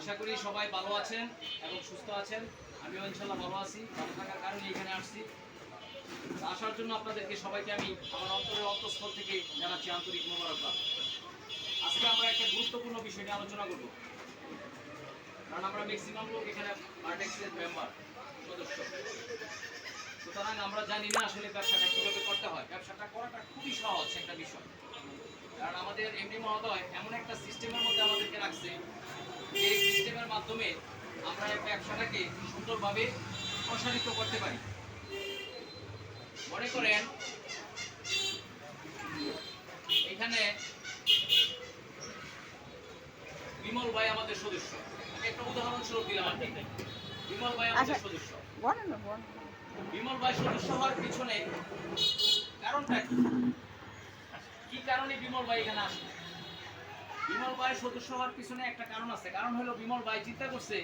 আশা করি সবাই ভালো আছেন এবং সুস্থ আছেন। আমিও ইনশাল্লাহ ভালো আছি। ভালো থাকার কারণে এখানে আসছি। আসার জন্য আপনাদেরকে সবাইকে আমি আমার অন্তরের অন্তঃস্থল থেকে জানাচ্ছি আন্তরিক মোবারকবাদ। আজকে আমরা একটা গুরুত্বপূর্ণ বিষয় নিয়ে আলোচনা করব, কারণ আমরা ম্যাক্সিমাম লোক এখানে ভার্টেক্সের মেম্বার সদস্য, সুতরাং আমরা জানি না আসলে ব্যবসাটা কীভাবে করতে হয়। ব্যবসাটা করাটা খুবই সহজ একটা বিষয়, কারণ আমাদের এমডি মহোদয় এমন একটা সিস্টেমের মধ্যে আমাদেরকে রাখছে, যে সিস্টেমের মাধ্যমে আমরা এই ব্যবসাটাকে সুন্দরভাবে প্রসারিত করতে পারি। মনে করেন এখানে বিমল ভাই আমাদের সদস্য, আমি একটা উদাহরণস্বরূপ দিলাম আর কি। বিমল ভাই আমাদের সদস্য। বিমল ভাই সদস্য হওয়ার পিছনে কারণটা কি কারণে বিমল ভাই এখানে আসে? বিমল ভাই সদস্য হওয়ার পিছনে একটা কারণ আছে। কারণ হলো বিমল ভাই চিন্তা করছে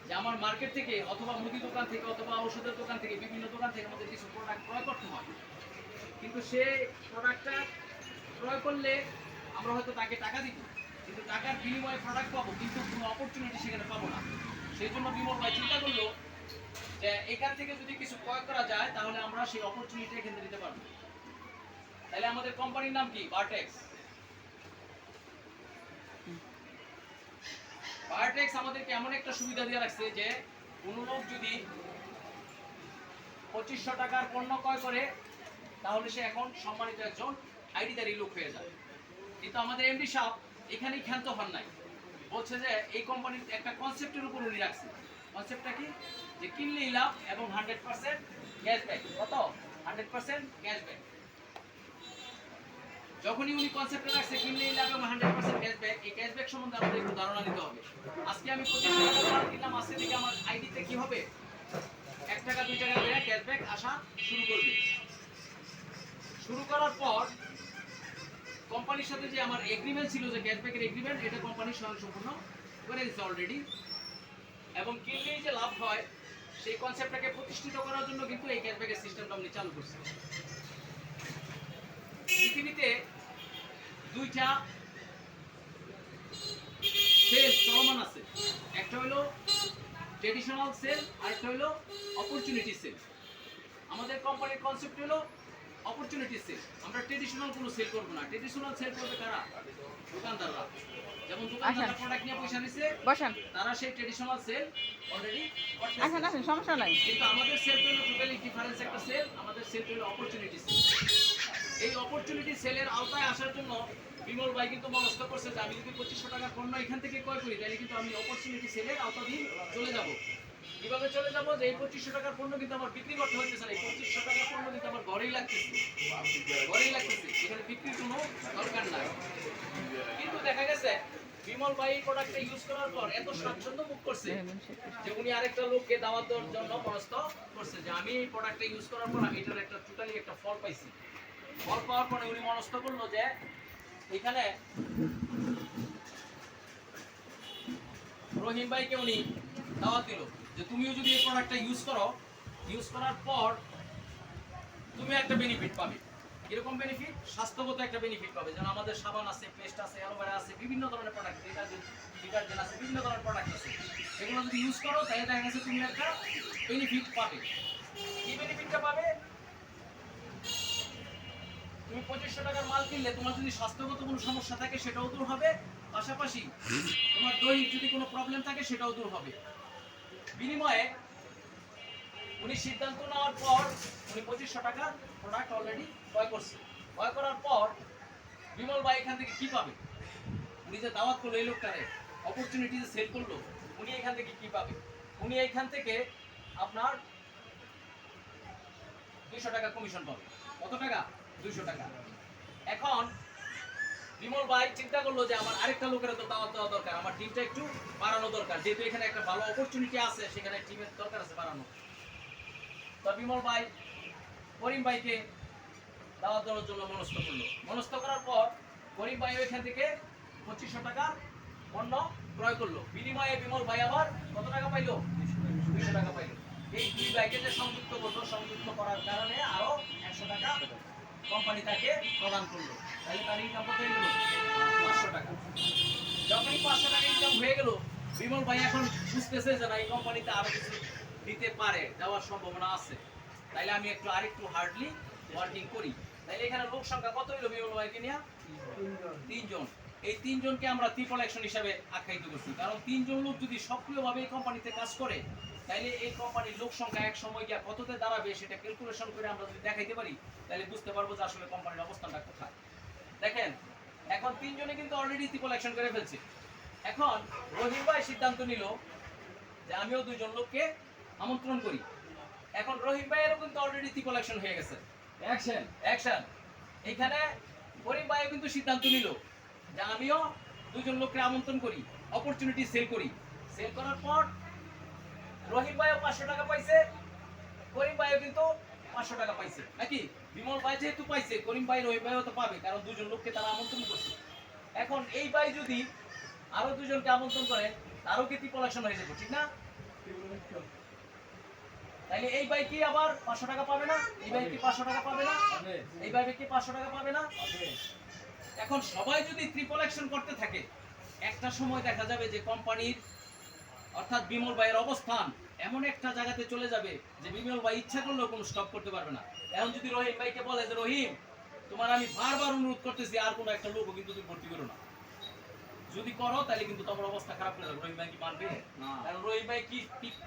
যে আমার মার্কেট থেকে অথবা মুদি দোকান থেকে অথবা ঔষধের দোকান থেকে বিভিন্ন দোকান থেকে আমাদের কিছু প্রোডাক্ট ক্রয় করতে হয়, কিন্তু সে প্রোডাক্টটা ক্রয় করলে আমরা হয়তো তাকে টাকা দিব, কিন্তু টাকার বিনিময়ে প্রোডাক্ট পাবো, কিন্তু কোনো অপরচুনিটি সেখানে পাবো না। সেই জন্য বিমল ভাই চিন্তা করলো যে এখান থেকে যদি কিছু ক্রয় করা যায় তাহলে আমরা সেই অপরচুনিটি এখানে দিতে পারবো। তাহলে আমাদের কোম্পানির নাম কি? ভার্টেক্স। ভার্টেক্স আমাদেরকে এমন একটা সুবিধা দিয়ে রাখছে যে কোনো লোক যদি 2500 টাকার পণ্য ক্রয় করে তাহলে সে এখন সম্মানিত একজন আইডিধারী লোক হয়ে যায়। কিন্তু আমাদের এমডি সাহেব এখানেই ক্ষান্ত হন নাই, বলছে যে এই কোম্পানির একটা কনসেপ্টের উপর উনি রাখছে। কনসেপ্টটা কি? যে কিনলেই লাভ এবং 100% ক্যাশব্যাক। কত? 100% ক্যাশব্যাক। যখনই উনি কনসেপ্টে রাখছে কিনলেই লাভ এবং 100% ক্যাশব্যাক, এই ক্যাশব্যাক সম্বন্ধে আমাদের একটু ধারণা নিতে হবে। আজকে আমি 25 টাকা কিনলাম, আজকে থেকে আমার আইডিতে কি হবে? 1 টাকা 2 টাকা করে ক্যাশব্যাক আসা শুরু করবে। শুরু করার পর কোম্পানির সাথে যে আমার এগ্রিমেন্ট ছিল, যে ক্যাশব্যাকের এগ্রিমেন্ট, এটা কোম্পানি সম্পূর্ণ করে দিচ্ছে অলরেডি। এবং কিনলেই যে লাভ হয় সেই কনসেপ্টটাকে প্রতিষ্ঠিত করার জন্য কিন্তু এই ক্যাশব্যাকের সিস্টেমটা উনি চালু করছে। পৃথিবীতে দুইটা সেল চলমান আছে, একটা হলো ট্রেডিশনাল সেল আর একটা হলো অপরচুনিটি সেল। আমাদের কোম্পানির কনসেপ্ট হলো অপরচুনিটি সেল। আমরা ট্রেডিশনাল কোনো সেল করব না। ট্রেডিশনাল সেল করবে কারা? দোকানদাররা। যেমন দোকানদাররা প্রোডাক্ট নিয়ে পয়সা নিছে, তারা সেই ট্রেডিশনাল সেল অলরেডি করতেছে, সমস্যা নাই। কিন্তু আমাদের সেল হলো টোটালি ডিফারেন্স একটা সেল। আমাদের সেল হলো অপরচুনিটি সেল। এই অপরচুনিটি সেলের আওতায় আসার জন্য বিমল ভাই কিন্তু মনস্থ করছে যে আমি যদি 2500 টাকার পণ্য এখান থেকে ক্রয় করি তাহলে কিন্তু আমি অপরচুনিটি সেলের আওতাধীন চলে যাব। কিভাবে চলে যাব? যে এই 2500 টাকার পণ্য কিন্তু আমার বিক্রি করতে হচ্ছে না, এই 2500 টাকার পণ্য কিন্তু আমার ঘরেই লাগতেছে, এখানে বিক্রির কোনো দরকার নাই। কিন্তু দেখা গেছে বিমল ভাই এই প্রোডাক্টটা ইউজ করার পর এত স্বাচ্ছন্দ্য মুখ করছে যে উনি আরেকটা লোককে দাওয়াত দেওয়ার জন্য মনস্থ করছে যে আমি এই প্রোডাক্টটা ইউজ করার পর আমি এটার একটা টোটালি একটা ফল পাইছি। ফল পাওয়ার পরে উনি মনস্থ করলো যে এখানে রহিম ভাইকে উনি দাওয়াত দিল যে তুমিও যদি এই প্রোডাক্টটা ইউজ করো, ইউজ করার পর তুমি একটা বেনিফিট পাবে। কিরকম বেনিফিট? স্বাস্থ্যগত একটা বেনিফিট পাবে। যেন আমাদের সাবান আছে, পেস্ট আছে, অ্যালোভেরা আছে, বিভিন্ন ধরনের প্রোডাক্ট, ডিটারজেন্ট আছে, বিভিন্ন ধরনের প্রোডাক্ট আছে। এগুলো যদি ইউজ করো তাহলে দেখা গেছে তুমি একটা বেনিফিট পাবে। কি বেনিফিটটা পাবে? তুমি 2500 টাকার মাল কিনলে তোমার যদি স্বাস্থ্যগত কোনো সমস্যা থাকে সেটাও দূর হবে, পাশাপাশি তোমার দৈহিক যদি কোনো প্রবলেম থাকে সেটাও দূর হবে। বিনিময়ে উনি সিদ্ধান্ত নেওয়ার পর উনি 2500 টাকার প্রোডাক্ট অলরেডি ক্রয় করছে। ক্রয় করার পর বিমল ভাই এখান থেকে কি পাবে? উনি যে দাওয়াত করলো এই লোকটারে, অপরচুনিটি যে সেল করলো, উনি এখান থেকে কি পাবে? উনি এখান থেকে আপনার 200 টাকা কমিশন পাবে। কত টাকা? 200 টাকা। এখন বিমল ভাই চিন্তা করলো যে আমার আরেকটা লোকের তো দাওয়াত দেওয়া দরকার, আমার টিমটা একটু বাড়ানো দরকার, যেহেতু এখানে একটা ভালো অপরচুনিটি আছে, সেখানে টিমের দরকার আছে বাড়ানো। তো বিমল ভাই করিম ভাইকে দাওয়াত দেওয়ার জন্য মনস্থ করলো। মনস্থ করার পর করিম ভাই এখান থেকে 2500 টাকা পণ্য ক্রয় করলো। বিনিময়ে বিমল ভাই আবার কত টাকা পাইলো? 200 টাকা পাইলো। এই দুই ভাইকে যে সংযুক্ত করলো, সংযুক্ত করার কারণে আরো 100 টাকা কোম্পানি তাকে প্রদান করলো। তাহলে তার ইনকাম কত হয়ে গেল? 500 টাকা। যখনই 500 টাকা ইনকাম হয়ে গেল বিমল ভাই এখন বুঝতেছে যে না এই কোম্পানিতে আরো কিছু দিতে পারে, দেওয়ার সম্ভাবনা আছে, তাইলে আমি একটু আরেকটু হার্ডলি ওয়ার্কিং করি। তাইলে এখানে লোক সংখ্যা কত হইলো বিমল ভাইকে নিয়ে? 3 জন। এই 3 জনকে আমরা ট্রিপল অ্যাকশন হিসাবে আখ্যায়িত করছি, কারণ 3 জন লোক যদি সক্রিয়ভাবে এই কোম্পানিতে কাজ করে তাইলে এই কোম্পানির লোক সংখ্যা এক সময় গিয়ে কততে দাঁড়াবে সেটা ক্যালকুলেশন করে আমরা যদি দেখাইতে পারি তাহলে বুঝতে পারবো যে আসলে কোম্পানির অবস্থানটা কোথায়। দেখেন এখন 3 জনে কিন্তু অলরেডি ট্রিপল অ্যাকশন করে ফেলছে। এখন রহিম ভাই সিদ্ধান্ত নিল যে আমিও 2 জন লোককে আমন্ত্রণ করি। এখন রহিম ভাইয়েরও কিন্তু অলরেডি ট্রিপল অ্যাকশন হয়ে গেছে, অ্যাকশন অ্যাকশন। এখানে করিম ভাইও কিন্তু সিদ্ধান্ত নিল যে আমিও 2 জন লোককে আমন্ত্রণ করি, অপরচুনিটি সেল করি। সেল করার পর রহিম ভাইও 500 টাকা পাইছে, করিম ভাইও কিন্তু 500 টাকা পাইছে, নাকি? বিমল ভাই যেহেতু পাইছে, করিম ভাই রহিম ভাইও তো পাবে, কারণ 2 জন লোককে তারা আমন্ত্রণ করছে। এখন এই ভাই যদি আরো 2 জনকে আমন্ত্রণ করে তারও কি ট্রিপল অ্যাকশন হয়ে যাবে, ঠিক না? তাইলে এই ভাই কি আবার 500 টাকা পাবে না? এই ভাই কি 500 টাকা পাবে না? এই ভাই কি 500 টাকা পাবে না? এখন সবাই যদি ট্রিপল অ্যাকশন করতে থাকে, একটা সময় দেখা যাবে যে কোম্পানির অর্থাৎ বিমল ভাইয়ের অবস্থান এমন একটা জায়গাতে চলে যাবে যে বিমল ভাই ইচ্ছা করলেও কোনো স্টপ করতে পারবে না। এখন যদি রহিম ভাইকে বলে যে রহিম তোমার আমি বারবার অনুরোধ করতেছি আর কোনো একটা লোকও কিন্তু তুমি ভর্তি করো না, যদি করো তাহলে কিন্তু তোমার অবস্থা খারাপ হয়ে যাবে। রহিম ভাই কি মানবে? কারণ রহিম ভাই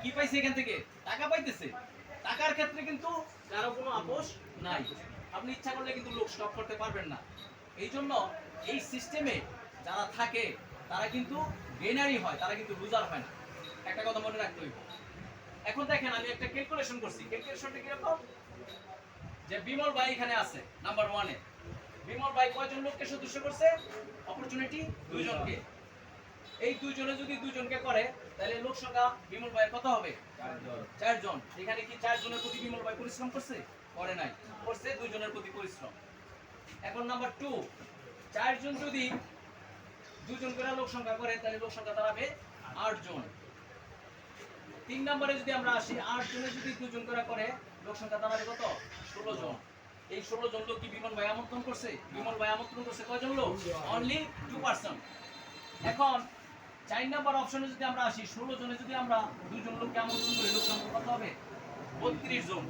কি পাইছে এখান থেকে? টাকা পাইতেছে। টাকার ক্ষেত্রে কিন্তু কারো কোনো আপোষ নাই, আপনি ইচ্ছা করলে কিন্তু লোক স্টপ করতে পারবেন না। এই জন্য এই সিস্টেমে যারা থাকে তারা কিন্তু গেইনারই হয়, তারা কিন্তু লুজার হয় না, একটা কথা মনে রাখতে হইব। এখন দেখেন আমি একটা ক্যালকুলেশন করছি, ক্যালকুলেশনটা কিরকম যে বিমল ভাই এখানে আছে নাম্বার 1 এ। বিমল ভাই কয়জন লোককে সদস্য করছে? অপরচুনিটি 2 জনকে। এই 2 জনে যদি 2 জনকে করে তাহলে লোক সংখ্যা বিমল ভাই কত হবে? 4 জন। এখানে কি 4 জনের প্রতি বিমল ভাই পরিশ্রম করছে? করে নাই, করছে 2 জনের প্রতি পরিশ্রম। এখন নাম্বার 2, 4 জন যদি 2 জন করে লোক সংখ্যা করে তাহলে লোক সংখ্যা দাঁড়াবে 8 জন। 3 নম্বরে যদি আমরা আসি, 8 জনে যদি 2 জন করে লোক সংখ্যা দাঁড়াবে কত? 16 জন। এই 16 জন লোক কি বিমল ভাই আমন্ত্রণ করছে? বিমল ভাই আমন্ত্রণ করছে কয়জন লোক? অনলি 2%। এখন 4 নাম্বার অপশনে যদি আমরা আসি, 16 জনে যদি আমরা 2 জন লোককে আমন্ত্রণ করি লোক সংখ্যা কত হবে? 32 জন।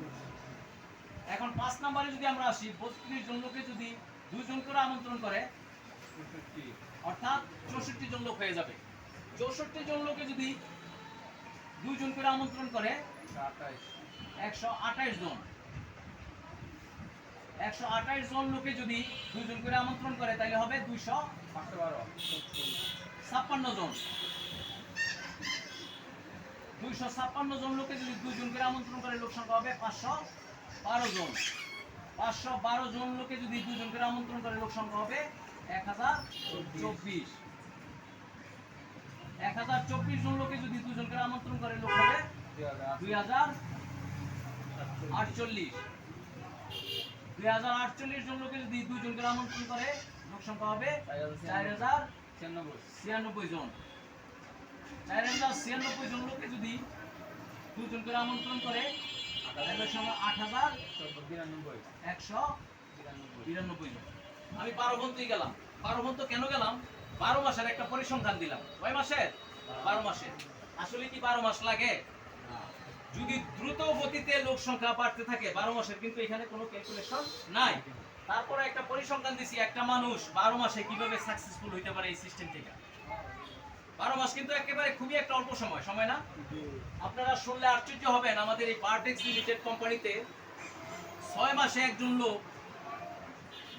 এখন 5 নম্বরে যদি আমরা আসি, 32 জন লোকে যদি 2 জন করে আমন্ত্রণ করে অর্থাৎ 64 জন লোক হয়ে যাবে। 64 জন লোকে যদি 2 জন করে আমন্ত্রণ করে 128 জন। 128 জন লোকে যদি 2 জন করে আমন্ত্রণ করে তাহলে হবে 256 জন। 256 জন লোকে যদি 2 জন করে আমন্ত্রণ করে লোক সংখ্যা হবে 512 জন। 512 জন লোকে যদি 2 জন করে আমন্ত্রণ করে লোক সংখ্যা হবে 1024। 1024 জন লোকে যদি 2 জন করে আমন্ত্রণ করে লোক হবে 2048। 2048 জন লোকে যদি 2 জন করে আমন্ত্রণ করে লোক সংখ্যা হবে 4096 জন। 4096 জন লোকে যদি 2 জন করে আমন্ত্রণ করে তাহলে সংখ্যা 8192 জন। আমি 12 বন্ধুই গেলাম। 12 বন্ধু কেন গেলাম? 12 মাসের একটা পরিসংখ্যান দিলাম। কয় মাসের? 12 মাসের। আসলে কি 12 মাস লাগে? যদি দ্রুত গতিতে লোক সংখ্যা বাড়তে থাকে 12 মাসের কিন্তু এখানে কোনো ক্যালকুলেশন নাই। তারপরে একটা পরিসংখ্যান দিছি, একটা মানুষ 12 মাসে কিভাবে সাকসেসফুল হইতে পারে এই সিস্টেম থেকে। 12 মাস কিন্তু একেবারে খুবই একটা অল্প সময়, সময় না? আপনারা শুনলে আশ্চর্য হবেন, আমাদের এই পার্টেক্স লিমিটেড কোম্পানিতে 6 মাসে একজন লোক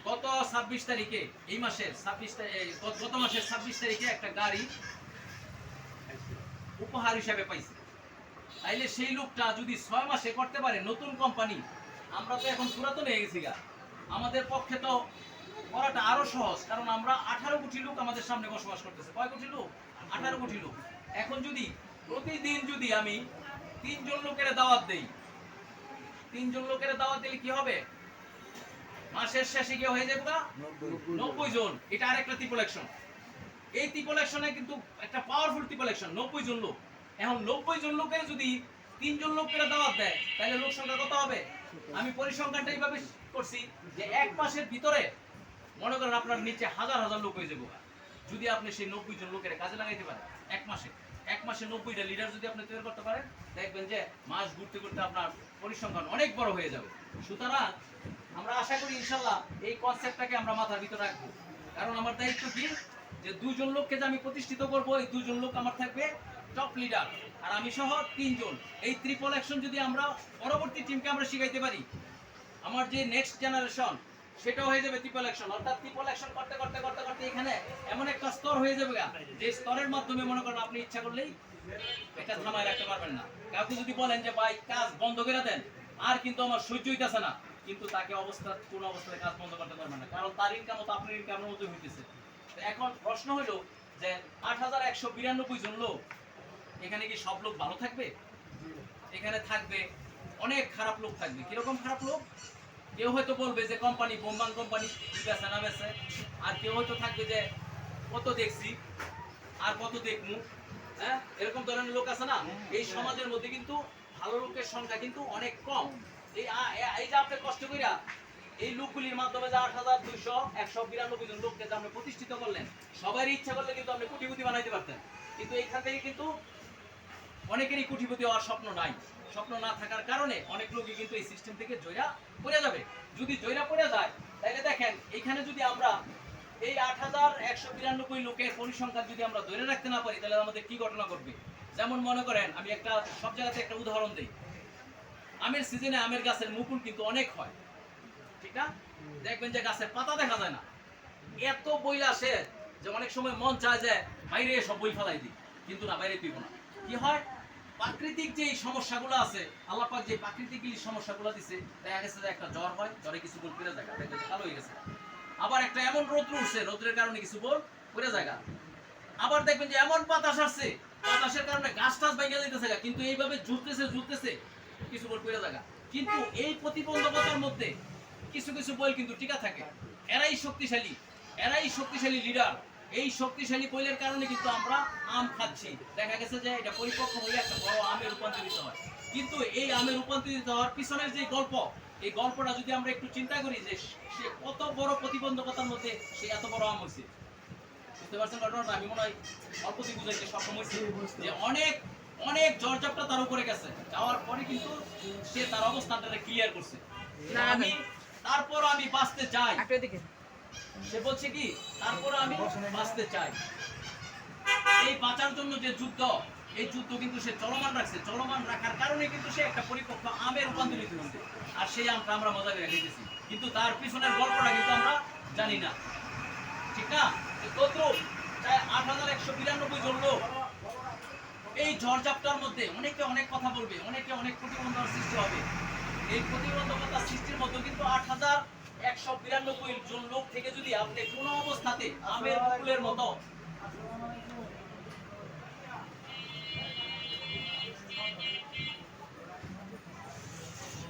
গত 26 তারিখে, এই মাসের 26 গত মাসের 26 তারিখে একটা গাড়ি উপহার হিসাবে পাইছে। তাইলে সেই লোকটা যদি 6 মাসে করতে পারে, নতুন কোম্পানি, আমরা তো এখন পুরাতন হয়ে গেছি গা, আমাদের পক্ষে তো করাটা আরো সহজ, কারণ আমরা 18 কোটি লোক আমাদের সামনে বসবাস করতেছে। কয় কোটি লোক? 18 কোটি লোক। এখন যদি প্রতিদিন যদি আমি 3 জন লোকের দাওয়াত দেই, 3 জন লোকের দাওয়াত দিলে কি হবে? মাসের শেষে গিয়ে হয়ে যাবে 90 জন। এটা আরেকটা ট্রিপল অ্যাকশন। এই ট্রিপল অ্যাকশনে কিন্তু একটা পাওয়ারফুল ট্রিপল অ্যাকশন, 90 জন লোক। এখন 90 জন লোকের যদি 3 জন লোকের দাওয়াত দেয় তাহলে লোক সংখ্যা কত হবে? আমি পরিসংখ্যানটা এইভাবে করছি যে 1 মাসের ভিতরে মনে করেন আপনার নিচে হাজার হাজার লোক হয়ে যাবে যদি আপনি সেই 90 জন লোকের কাজে লাগাইতে পারেন 1 মাসে। এক মাসে 90টা লিডার যদি আপনি তৈরি করতে পারেন, দেখবেন যে মাস ঘুরতে ঘুরতে আপনার পরিসংখ্যান অনেক বড় হয়ে যাবে। সুতরাং আমরা আশা করি ইনশাল্লাহ এই কনসেপ্টটাকে আমরা মাথার ভিতরে রাখবো। কারণ আমার দায়িত্ব কি, যে 2 জন লোককে যে আমি প্রতিষ্ঠিত করব, এই 2 জন লোক আমার থাকবে টপ লিডার, আর আমি সহ 3 জন। এই ট্রিপল অ্যাকশন যদি আমরা পরবর্তী টিমকে আমরা শিখাইতে পারি, আমার যে নেক্সট জেনারেশন সেটাও হয়ে যাবে ট্রিপল অ্যাকশন। অর্থাৎ ট্রিপল অ্যাকশন করতে করতে করতে করতে এখানে এমন একটা স্তর হয়ে যাবে যে স্তরের মাধ্যমে মনে করেন আপনি ইচ্ছা করলেই এটা থামায় রাখতে পারবেন না। কাউকে যদি বলেন যে ভাই কাজ বন্ধ করে দেন, আর কিন্তু আমার সহ্য হইতেছে না, কিন্তু তাকে কোন অবস্থায় কাজ বন্ধ করতে পারবেন না, কারণ তার ইনকাম তো আপনার ইনকামের মতো হইতেছে। এখন প্রশ্ন হলো যে 8192 জন লোক, এখানে কি সব লোক ভালো থাকবে? এখানে থাকবে অনেক খারাপ লোক থাকবে। কিরকম খারাপ লোক? কেউ হয়তো বলবে যে কোম্পানি বোম্বাং কোম্পানি বেছে না বেছে, আর কেউ হয়তো থাকবে যে কত দেখছি আর কত দেখমু, হ্যাঁ, এরকম ধরনের লোক আছে না। এই সমাজের মধ্যে কিন্তু ভালো লোকের সংখ্যা কিন্তু অনেক কম। এই যে আপনি কষ্ট কইরা এই লোকগুলির মাধ্যমে যে 8292 জন লোককে যে আপনি প্রতিষ্ঠিত করলেন, সবারই ইচ্ছা করলে কিন্তু আপনি কোটিপতি বানাইতে পারতেন, কিন্তু এইখান থেকে কিন্তু অনেকেরই কোটিপতি হওয়ার স্বপ্ন নাই। স্বপ্ন না থাকার কারণে অনেক লোকই কিন্তু এই সিস্টেম থেকে জয়রা পড়ে যাবে। যদি জয়রা পড়ে যায়, তাহলে দেখেন এখানে যদি আমরা এই 8192 লোকের পরিসংখ্যান যদি আমরা ধরে রাখতে না পারি, তাহলে আমাদের কি ঘটনা ঘটবে? যেমন মনে করেন, আমি একটা সব জায়গাতে একটা উদাহরণ দিই। আমের সিজনে আমের গাছের মুকুল কিন্তু অনেক হয়, ঠিক না? দেখবেন যে গাছের পাতা দেখা যায় না, এত বই আসে যে অনেক সময় মন চায় যে বাইরে সব বই ফেলাই দিই, কিন্তু না, বাইরে দিব না। কি হয়? প্রাকৃতিক যে সমস্যাগুলো আছে, আল্লাহ পাক যে প্রাকৃতিক সমস্যাগুলো দিছে, দেখা গেছে যে একটা জ্বর হয়, জ্বরে কিছু বল পড়ে যায়, দেখবেন কালো হয়ে গেছে। আবার একটা এমন রোদ উঠছে, রোদের কারণে কিছু বল পড়ে যায়। আবার দেখবেন যে এমন বাতাস আসছে, বাতাসের কারণে গাছ টাছ ভেঙে যাইতেছে, কিন্তু এইভাবে ঝুলতেছে কিছু বল পড়ে যায়। কিন্তু এই প্রতিবন্ধকতার মধ্যে কিছু কিছু বই কিন্তু টিকা থাকে। এরাই শক্তিশালী লিডার। এই শক্তিশালী বইয়ের কারণে কিন্তু আমরা আম খাচ্ছি। দেখা গেছে যে এটা পরিপক্ক হয়ে একটা বড় আমে রূপান্তরিত হয়। কিন্তু এই আমে রূপান্তরিত হওয়ার পিছনের যে গল্প, এই গল্পটা যদি আমরা একটু চিন্তা করি যে সে কত বড় প্রতিবন্ধকতার মধ্যে সে এত বড় আম হয়েছে, বুঝতে পারছেন ঘটনাটা? আমি মনে হয় অল্প দিন বুঝাইতে সক্ষম হয়েছি যে অনেক অনেক ঝড়ঝাপটা তার উপরে গেছে, যাওয়ার পরে কিন্তু সে তার অবস্থানটা ক্লিয়ার করছে। তারপর আমি বাঁচতে চাই, সে বলছে কি, তারপর আমি বাঁচতে চাই। এই বাঁচার জন্য যে যুদ্ধ, এই যুদ্ধ কিন্তু সে চলমান রাখছে। চলমান রাখার কারণে কিন্তু সে একটা পরিপক্ক আমে রূপান্তরিত হয়েছে, আর সেই আমটা আমরা মজা করে খেতেছি, কিন্তু তার পিছনের গল্পটা কিন্তু আমরা জানি না, ঠিক না? তদ্রুপ 8192 জন লোক এই ঝড়ঝাপটার মধ্যে অনেকে অনেক কথা বলবে, অনেকে অনেক প্রতিবন্ধকতার সৃষ্টি হবে। এই প্রতিবন্ধকতার সৃষ্টির মধ্যে কিন্তু 8192 জন লোক থেকে যদি আপনি কোনো অবস্থাতে আমের মুকুলের মতো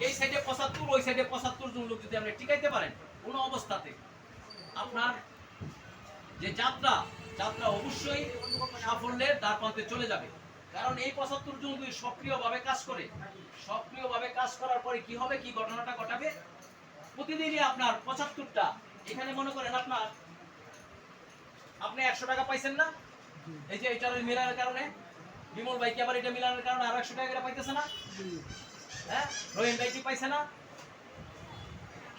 এই সাইডে 75, ওই সাইডে 75 জন লোক যদি আপনি টিকাইতে পারেন, কোনো অবস্থাতে আপনার যে যাত্রা অবশ্যই সাফল্যের দ্বারপ্রান্তে চলে যাবে। কারণ এই 75 জন যদি সক্রিয়ভাবে কাজ করার পরে কি হবে, কি ঘটনাটা ঘটাবে? প্রতিদিনই আপনার 75টা, এখানে মনে করেন আপনি 100 টাকা পাইছেন না, এই যে এটার মিলানোর কারণে বিমল ভাই কি আবার এটা মিলানোর কারণে আরো 100 টাকা করে পাইতেছে না? হ্যাঁ, রহিম ভাই কি পাইছে না?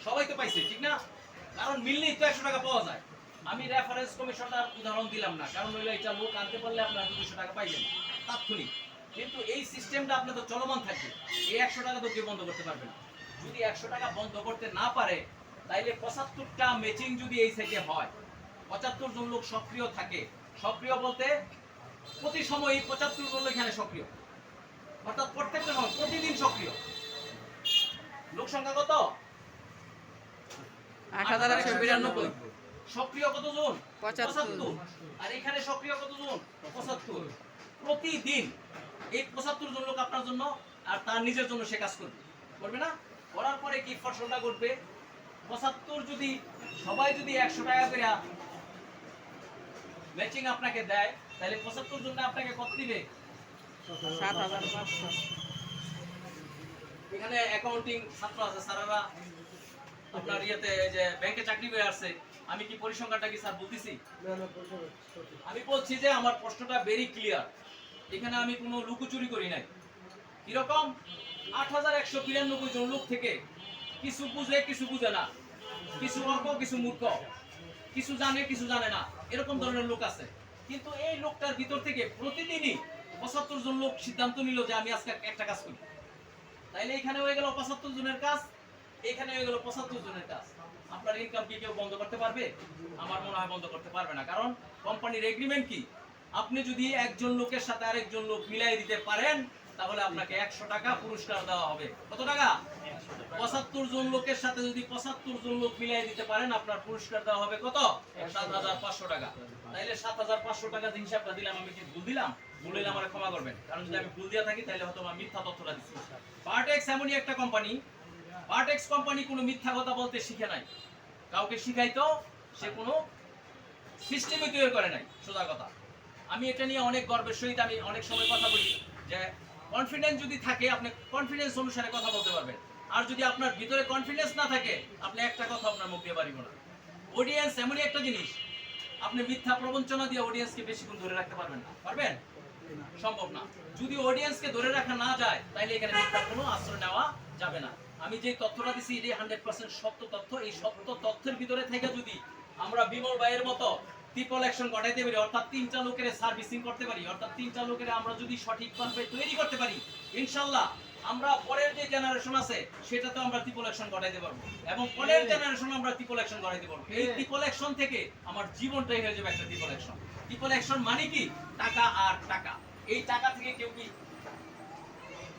সবাই তো পাইছে, ঠিক না? কারণ মিললেই তো 100 টাকা পাওয়া যায়। আমি রেফারেন্স কমিশনটার উদাহরণ দিলাম না, কারণ হইলো এটা লোক আনতে পারলে আপনারা 200 টাকা পাইবেন তাৎক্ষণিক, কিন্তু এই সিস্টেমটা আপনার তো চলমান থাকবে। এই 100 টাকা তো কেউ বন্ধ করতে পারবে না। যদি 100 টাকা বন্ধ করতে না পারে, তাইলে 75টা ম্যাচিং যদি এই থেকে হয়, 75 জন লোক সক্রিয় থাকে। সক্রিয় বলতে প্রতি সময় 75 জন লোক এখানে সক্রিয়, অর্থাৎ প্রত্যেকটা সময় প্রতিদিন সক্রিয়। লোক সংখ্যা কত? 8192। সক্রিয় কতজন? 75। আর এখানে সক্রিয় কতজন? 75। প্রতিদিন এই 75 জন লোক আপনার জন্য আর তার নিজের জন্য সে কাজ করবে না? করার পরে কি ফসলটা ঘটবে? 75 যদি সবাই যদি 100 টাকা করে ম্যাচিং আপনাকে দেয়, তাহলে 75 জন আপনাকে কত দিবে? 7500। এখানে অ্যাকাউন্টিং ছাত্র আছে, স্যারেরা আপনার ইয়েতে যে ব্যাংকে চাকরি করে আসছে। আমি কি পরিসংখ্যানটা কি স্যার বলতেছি? আমি বলছি যে আমার প্রশ্নটা ভেরি ক্লিয়ার। এখানে আমি কোনো লুকোচুরি করি নাই। কিরকম 8192 জন লোক থেকে কিছু বুঝে কিছু বুঝে না, কিছু অজ্ঞ কিছু মূর্খ, কিছু জানে কিছু জানে না, এরকম ধরনের লোক আছে। কিন্তু এই লোকটার ভিতর থেকে প্রতিদিনই 75 জন লোক সিদ্ধান্ত নিল যে আমি আজকে একটা কাজ করি। তাইলে এখানে হয়ে গেল 75 জনের কাজ, এখানে হয়ে গেল 75 জনের কাজ। আপনার ইনকাম কি কেউ বন্ধ করতে পারবে? আমার মনে হয় বন্ধ করতে পারবে না। কারণ কোম্পানির এগ্রিমেন্ট কি, আপনি যদি একজন লোকের সাথে আরেকজন লোক মিলাই দিতে পারেন তাহলে আপনাকে 100 টাকা পুরস্কার দেওয়া হবে। কত টাকা? 75 জন লোকের সাথে যদি 75 জন লোক মিলাই দিতে পারেন আপনার পুরস্কার দেওয়া হবে কত? 7500 টাকা। তাইলে 7500 টাকা যে হিসাবটা দিলাম আমি কি ভুল দিলাম? ভুল হলে আমারে ক্ষমা করবেন, কারণ যদি আমি ভুল দিয়া থাকি তাহলে হয়তো আমি মিথ্যা তথ্যটা দিচ্ছি। পার্টেক্স এমনই একটা কোম্পানি, পার্টেক্স কোম্পানি কোনো মিথ্যা কথা বলতে শিখে নাই, কাউকে শিখাইতো সে কোনো সিস্টেমই তৈরি করে নাই। সোজা কথা, আমি এটা নিয়ে অনেক গর্বের সহিত আমি অনেক সময় কথা বলি যে কনফিডেন্স যদি থাকে আপনি কনফিডেন্স অনুসারে কথা বলতে পারবেন, আর যদি আপনার ভিতরে কনফিডেন্স না থাকে আপনি একটা কথা আপনার মুখ দিয়ে পারিব না। অডিয়েন্স এমনই একটা জিনিস, আপনি মিথ্যা প্রবঞ্চনা দিয়ে অডিয়েন্সকে বেশিক্ষণ ধরে রাখতে পারবেন না। পারবেন? সম্ভব না। যদি অডিয়েন্সকে ধরে রাখা না যায় তাহলে এখানে মিথ্যা কোনো আশ্রয় নেওয়া যাবে না। আমি যে তথ্যটা দিছি এটাই 100% সত্য তথ্য। এই সত্য তথ্যের ভিতরে থেকে যদি আমরা বিমল ভাইয়ের মতো ট্রিপল অ্যাকশন ঘটাইতে পারি, অর্থাৎ 3টা লোকের সার্ভিসিং করতে পারি, অর্থাৎ 3টা লোকের আমরা যদি সঠিকভাবে তৈরি করতে পারি, ইনশাআল্লাহ আমরা পরের যে জেনারেশন আছে সেটাতে আমরা ট্রিপল অ্যাকশন ঘটাইতে পারবো, এবং পরের জেনারেশন আমরা ট্রিপল অ্যাকশন ঘটাইতে পারবো। এই ট্রিপল অ্যাকশন থেকে আমার জীবনটাই হয়ে যাবে একটা ট্রিপল অ্যাকশন। ট্রিপল অ্যাকশন মানে কি? টাকা আর টাকা। এই টাকা থেকে কেউ কি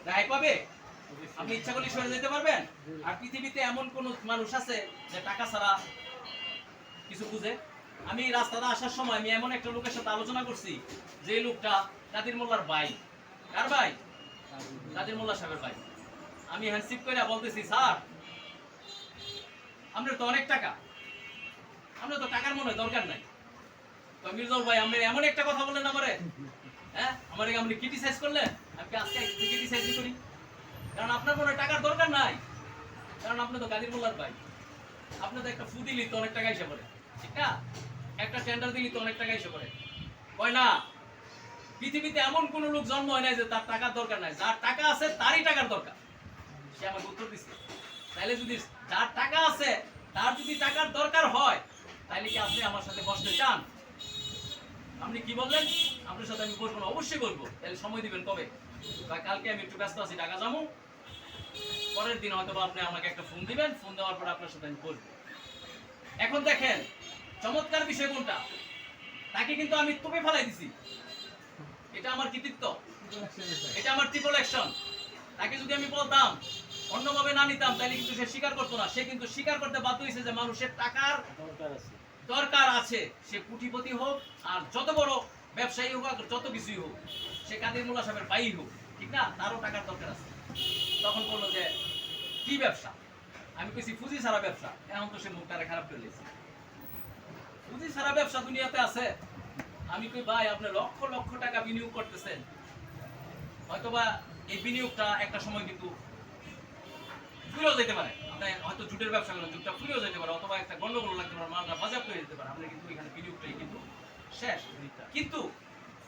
রায় পাবে? আপনি ইচ্ছা করলে সরে যেতে পারবেন? আর পৃথিবীতে এমন কোন মানুষ আছে যে টাকা ছাড়া কিছু বুঝে? আমি রাস্তাতে আসার সময় আমি এমন একটা লোকের সাথে আলোচনা করছি যে লোকটা কাদির মোল্লার ভাই। কার ভাই? কাদির মোল্লা সাহেবের ভাই। আমি হ্যান্ডশিপ করে বলতেছি, স্যার আপনার তো অনেক টাকা, আপনার তো টাকার মনে হয় দরকার নাই। তো মির্জাউল ভাই আপনি এমন একটা কথা বললেন আমারে, হ্যাঁ আমারে আপনি ক্রিটিসাইজ করলেন, আমি আজকে ক্রিটিসাইজ করি। কারণ আপনার মনে হয় টাকার দরকার নাই, কারণ আপনি তো কাদির মোল্লার ভাই। আপনি তো একটা ফু দিলি তো অনেক টাকা এসে পড়ে, ঠিক না? একটা টেন্ডার দিলি তো অনেক টাকা এসে পড়ে। কয় না, পৃথিবীতে এমন কোন লোক জন্ম হয় নাই যে তার টাকার দরকার নাই। যার টাকা আছে তারই টাকার দরকার। সে আমাকে উত্তর দিচ্ছে। তাইলে যদি যার টাকা আছে তার যদি টাকার দরকার হয় তাইলে কি আপনি আমার সাথে বসতে চান? আপনি কি বললেন? আপনার সাথে আমি বসবো না। অবশ্যই বলবো। তাহলে সময় দিবেন কবে? কালকে আমি একটু ব্যস্ত আছি, ঢাকা যাবো, পরের দিন হয়তো আপনি আমাকে একটা ফোন দিবেন, ফোন দেওয়ার পর আপনার সাথে আমি বসবো। এখন দেখেন চমৎকার বিষয় কোনটা, তাকে কিন্তু আমি তোপে ফেলাই দিছি। এটা আমার কৃতিত্ব, এটা আমার ট্রিপল অ্যাকশন। তাকে যদি আমি বলতাম অন্যভাবে না নিতাম তাহলে কিন্তু সে স্বীকার করতো না। সে কিন্তু স্বীকার করতে বাধ্য হয়েছে যে মানুষের টাকার দরকার আছে। সে কোটিপতি হোক আর যত বড় ব্যবসায়ী হোক আর যত কিছুই হোক, সে কাদির মোল্লা সাহেবের ভাই হোক, ঠিক না, তারও টাকার দরকার আছে। তখন বললো যে কি ব্যবসা? আমি কইছি পুঁজি ছাড়া ব্যবসা। এখন তো সে মুখটারে খারাপ করে দিয়েছে। পুঁজি ছাড়া ব্যবসা দুনিয়াতে আছে? আমি কই ভাই আপনি লক্ষ লক্ষ টাকা বিনিয়োগ করতেছেন, হয়তোবা এই বিনিয়োগটা একটা সময় কিন্তু ফুলেও যেতে পারে। আপনি হয়তো জুটের ব্যবসা করেন, জুটটা ফুলেও যেতে পারে, অথবা একটা গন্ডগোল লাগতে পারে, মালটা বাজার হয়ে যেতে পারে। আপনার কিন্তু এখানে বিনিয়োগটাই কিন্তু শেষ। কিন্তু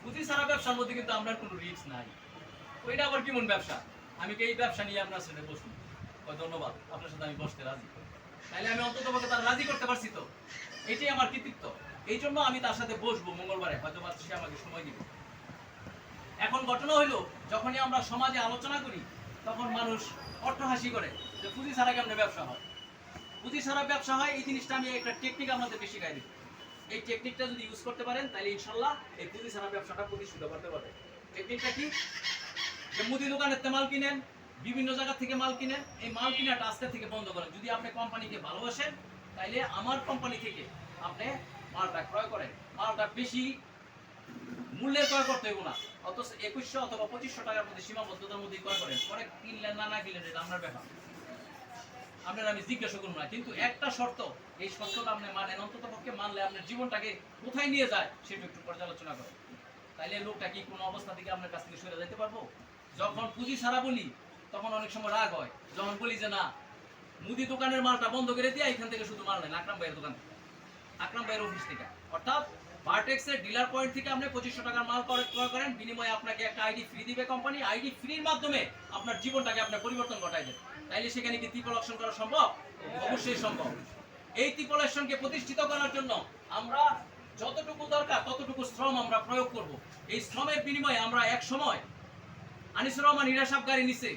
পুঁজি ছাড়া ব্যবসার মধ্যে কিন্তু আমরা কোনো রিস্ক নাই। ওইটা আবার কেমন ব্যবসা? আমি কি এই ব্যবসা নিয়ে আপনার সাথে বসবো? ধন্যবাদ, আপনার সাথে আমি বসতে রাজি। তাহলে আমি অন্তত তার রাজি করতে পারছি, তো এটাই আমার কৃতিত্ব। এই জন্য আমি তার সাথে বসবো মঙ্গলবারে, হয়তো সে আমাকে সময় দিবে। এখন ঘটনা হইলো যখনই আমরা সমাজে আলোচনা করি তখন মানুষ অট্টহাসি করে যে পুঁজি ছাড়া কেমনে ব্যবসা হয়। পুঁজি ছাড়া ব্যবসা হয় এই জিনিসটা আমি একটা টেকনিক আপনাদেরকে শিখাই দিব। এই টেকনিকটা যদি ইউজ করতে পারেন তাহলে ইনশাল্লাহ এই পুঁজি ছাড়া ব্যবসাটা প্রতিষ্ঠিত করতে পারবেন। টেকনিকটা কি? যে মুদি দোকানের মাল কিনেন, বিভিন্ন জায়গা থেকে মাল কিনেন, এই মাল কিনাটা আজকে থেকে বন্ধ করেন। যদি আপনি কোম্পানিকে ভালোবাসেন তাইলে আমার কোম্পানি থেকে আপনি মালটা ক্রয় করেন। মালটা বেশি মূল্যে ক্রয় করতে হইব না, অথচ 2100 অথবা 2500 টাকার মধ্যে সীমাবদ্ধতার মধ্যে ক্রয় করেন। পরে কিনলেন না কিনলেন এটা আপনার ব্যাপার, আপনার আমি জিজ্ঞাসা করবো না। কিন্তু একটা শর্ত, এই শর্তটা আপনি মানেন, অন্তত পক্ষে মানলে আপনার জীবনটাকে কোথায় নিয়ে যায় সেটা একটু পর্যালোচনা করেন। তাইলে লোকটা কি কোনো অবস্থা থেকে আপনার কাছ থেকে সরে যেতে পারবো? যখন পুঁজি ছাড়া বলি তখন অনেক সময় রাগ হয়। যখন বলি যে না, মুদি দোকানের মালটা বন্ধ করে দিয়ে এখান থেকে শুধু মাল নেন আকরাম ভাইয়ের দোকান থেকে, আকরাম ভাইয়ের অফিস থেকে, অর্থাৎ ভার্টেক্সের ডিলার পয়েন্ট থেকে আপনি 2500 টাকার মাল ক্রয় করেন, বিনিময়ে আপনাকে একটা আইডি ফ্রি দিবে কোম্পানি। আইডি ফ্রির মাধ্যমে আপনার জীবনটাকে আপনার পরিবর্তন ঘটাই দেবে। তাইলে সেখানে কি ট্রিপল অকশন করা সম্ভব? অবশ্যই সম্ভব। এই ট্রিপল অকশনকে প্রতিষ্ঠিত করার জন্য আমরা যতটুকু দরকার ততটুকু শ্রম আমরা প্রয়োগ করব। এই শ্রমের বিনিময়ে আমরা এক সময় আনিসুর রহমান হীরা সাহেব গাড়ি নিছে,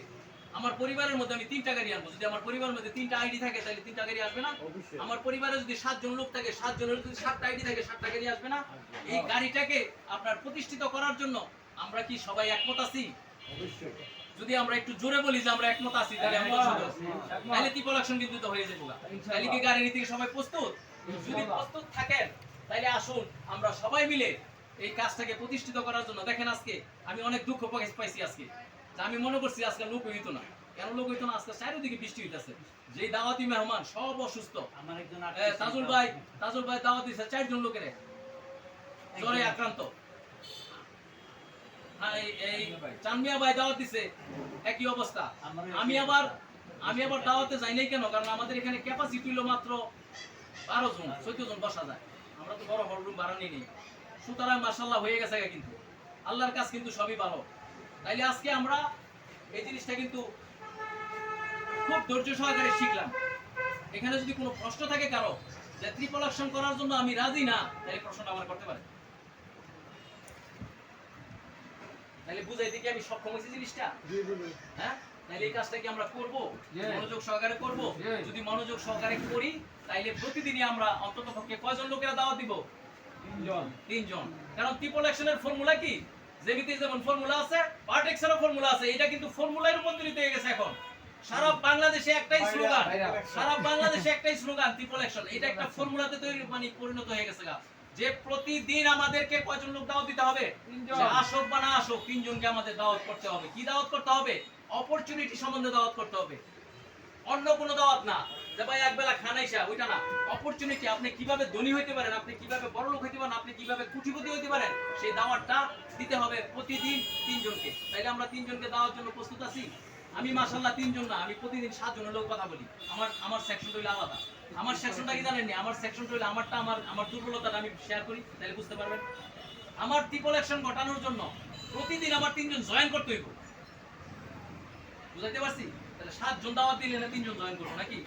আমার পরিবারের মধ্যে আমি 3টা গাড়ি আনবো। যদি আমার পরিবারের মধ্যে 3টা আইডি থাকে তাহলে 3টা গাড়ি আসবে না? আমার পরিবারে যদি 7 জন লোক থাকে, 7 জনের যদি 7টা আইডি থাকে 7টা গাড়ি আসবে না? এই গাড়িটাকে আপনার প্রতিষ্ঠিত করার জন্য আমরা কি সবাই একমত আছি? অবশ্যই। যদি আমরা একটু জোরে বলি যে আমরা একমত আছি তাহলে আমরা তাহলে ট্রিপল অকশন কিন্তু তো হয়ে যাবে। তাহলে কি গাড়ি নিতে সবাই প্রস্তুত? যদি প্রস্তুত থাকেন তাহলে আসুন আমরা সবাই মিলে এই কাজটাকে প্রতিষ্ঠিত করার জন্য। দেখেন আজকে আমি অনেক দুঃখ পাইছি আজকে, আমি মনে করছি আজকে লোক হইতো না। কেন লোক হইতো না? আজকে চারিদিকে বৃষ্টি হইতাছে, যেই দাওয়াতি মেহমান সব অসুস্থ। আমার একজন তাজুল ভাই দাওয়াত দিছে 4 জন লোকের জ্বরে আক্রান্ত। এই চানমিয়া ভাই দাওয়াত দিছে একই অবস্থা। আমি আবার দাওয়াতে যাই নাই কেন? কারণ আমাদের এখানে ক্যাপাসিটি হলো মাত্র 12 জন 14 জন বসা যায়। আমরা তো বড় হল রুম ভাড়া নিই নি। সুতরাং মাশাআল্লাহ হয়ে গেছে। কিন্তু আল্লাহর কাজ কিন্তু সবই ভালো। তাইলে আজকে আমরা এই জিনিসটা কিন্তু খুব ধৈর্য সহকারে শিখলাম। এখানে যদি কোনো প্রশ্ন থাকে কারো যে ট্রিপল অকশন করার জন্য আমি রাজি না, তাহলে প্রশ্নটা আমার করতে পারে। তাহলে বুঝাইতে কি আমি সক্ষম হয়েছি জিনিসটা? হ্যাঁ, তাহলে এই কাজটা কি আমরা করব? মনোযোগ সহকারে করব। যদি মনোযোগ সহকারে করি তাইলে প্রতিদিনই আমরা অন্ততপক্ষে কয়জন লোকেরা দাওয়াত দিব? 3 জন। কারণ ট্রিপল অকশনের ফর্মুলা কি? জেবিতে যেমন ফর্মুলা আছে, ভার্টেক্সেরও ফর্মুলা আছে। এটা কিন্তু ফর্মুলায় রূপান্তরিত হয়ে গেছে এখন। সারা বাংলাদেশে একটাই স্লোগান ট্রিপল অকশন। এটা একটা ফর্মুলাতে তৈরি পরিণত হয়ে গেছে। যে প্রতিদিন আমাদেরকে কয়জন লোক দাওয়াত দিতে হবে? 3 জন। আসুক বা না আসুক 3 জনকে আমাদের দাওয়াত করতে হবে। কি দাওয়াত করতে হবে? অপরচুনিটি সম্বন্ধে দাওয়াত করতে হবে। অন্য কোনো দাওয়াত না যে ভাই একবেলা খানাইসা, ওইটা না। অপরচুনিটি, আপনি কিভাবে ধনী হইতে পারেন, আপনি কিভাবে বড় লোক হইতে পারেন, আপনি কিভাবে কোটিপতি হইতে পারেন, সেই দাওয়াতটা দিতে হবে প্রতিদিন 3 জনকে। তাইলে আমরা 3 জনকে দাওয়ার জন্য প্রস্তুত আছি? আমি মাশাআল্লাহ 3 জন না, আমি প্রতিদিন 7 জনের লোক কথা বলি। আমার সেকশনটা হইলো আলাদা। আমার সেকশনটা কি জানেন নি? আমার সেকশনটা হইলো আমার দুর্বলতাটা আমি শেয়ার করি, তাহলে বুঝতে পারবেন। আমার ট্রিপল অকশন ঘটানোর জন্য প্রতিদিন আমার 3 জন জয়েন করতে হইব। বুঝাইতে পারছি? তাহলে 7 জন দাওয়াত দিলে না 3 জন জয়েন করব নাকি?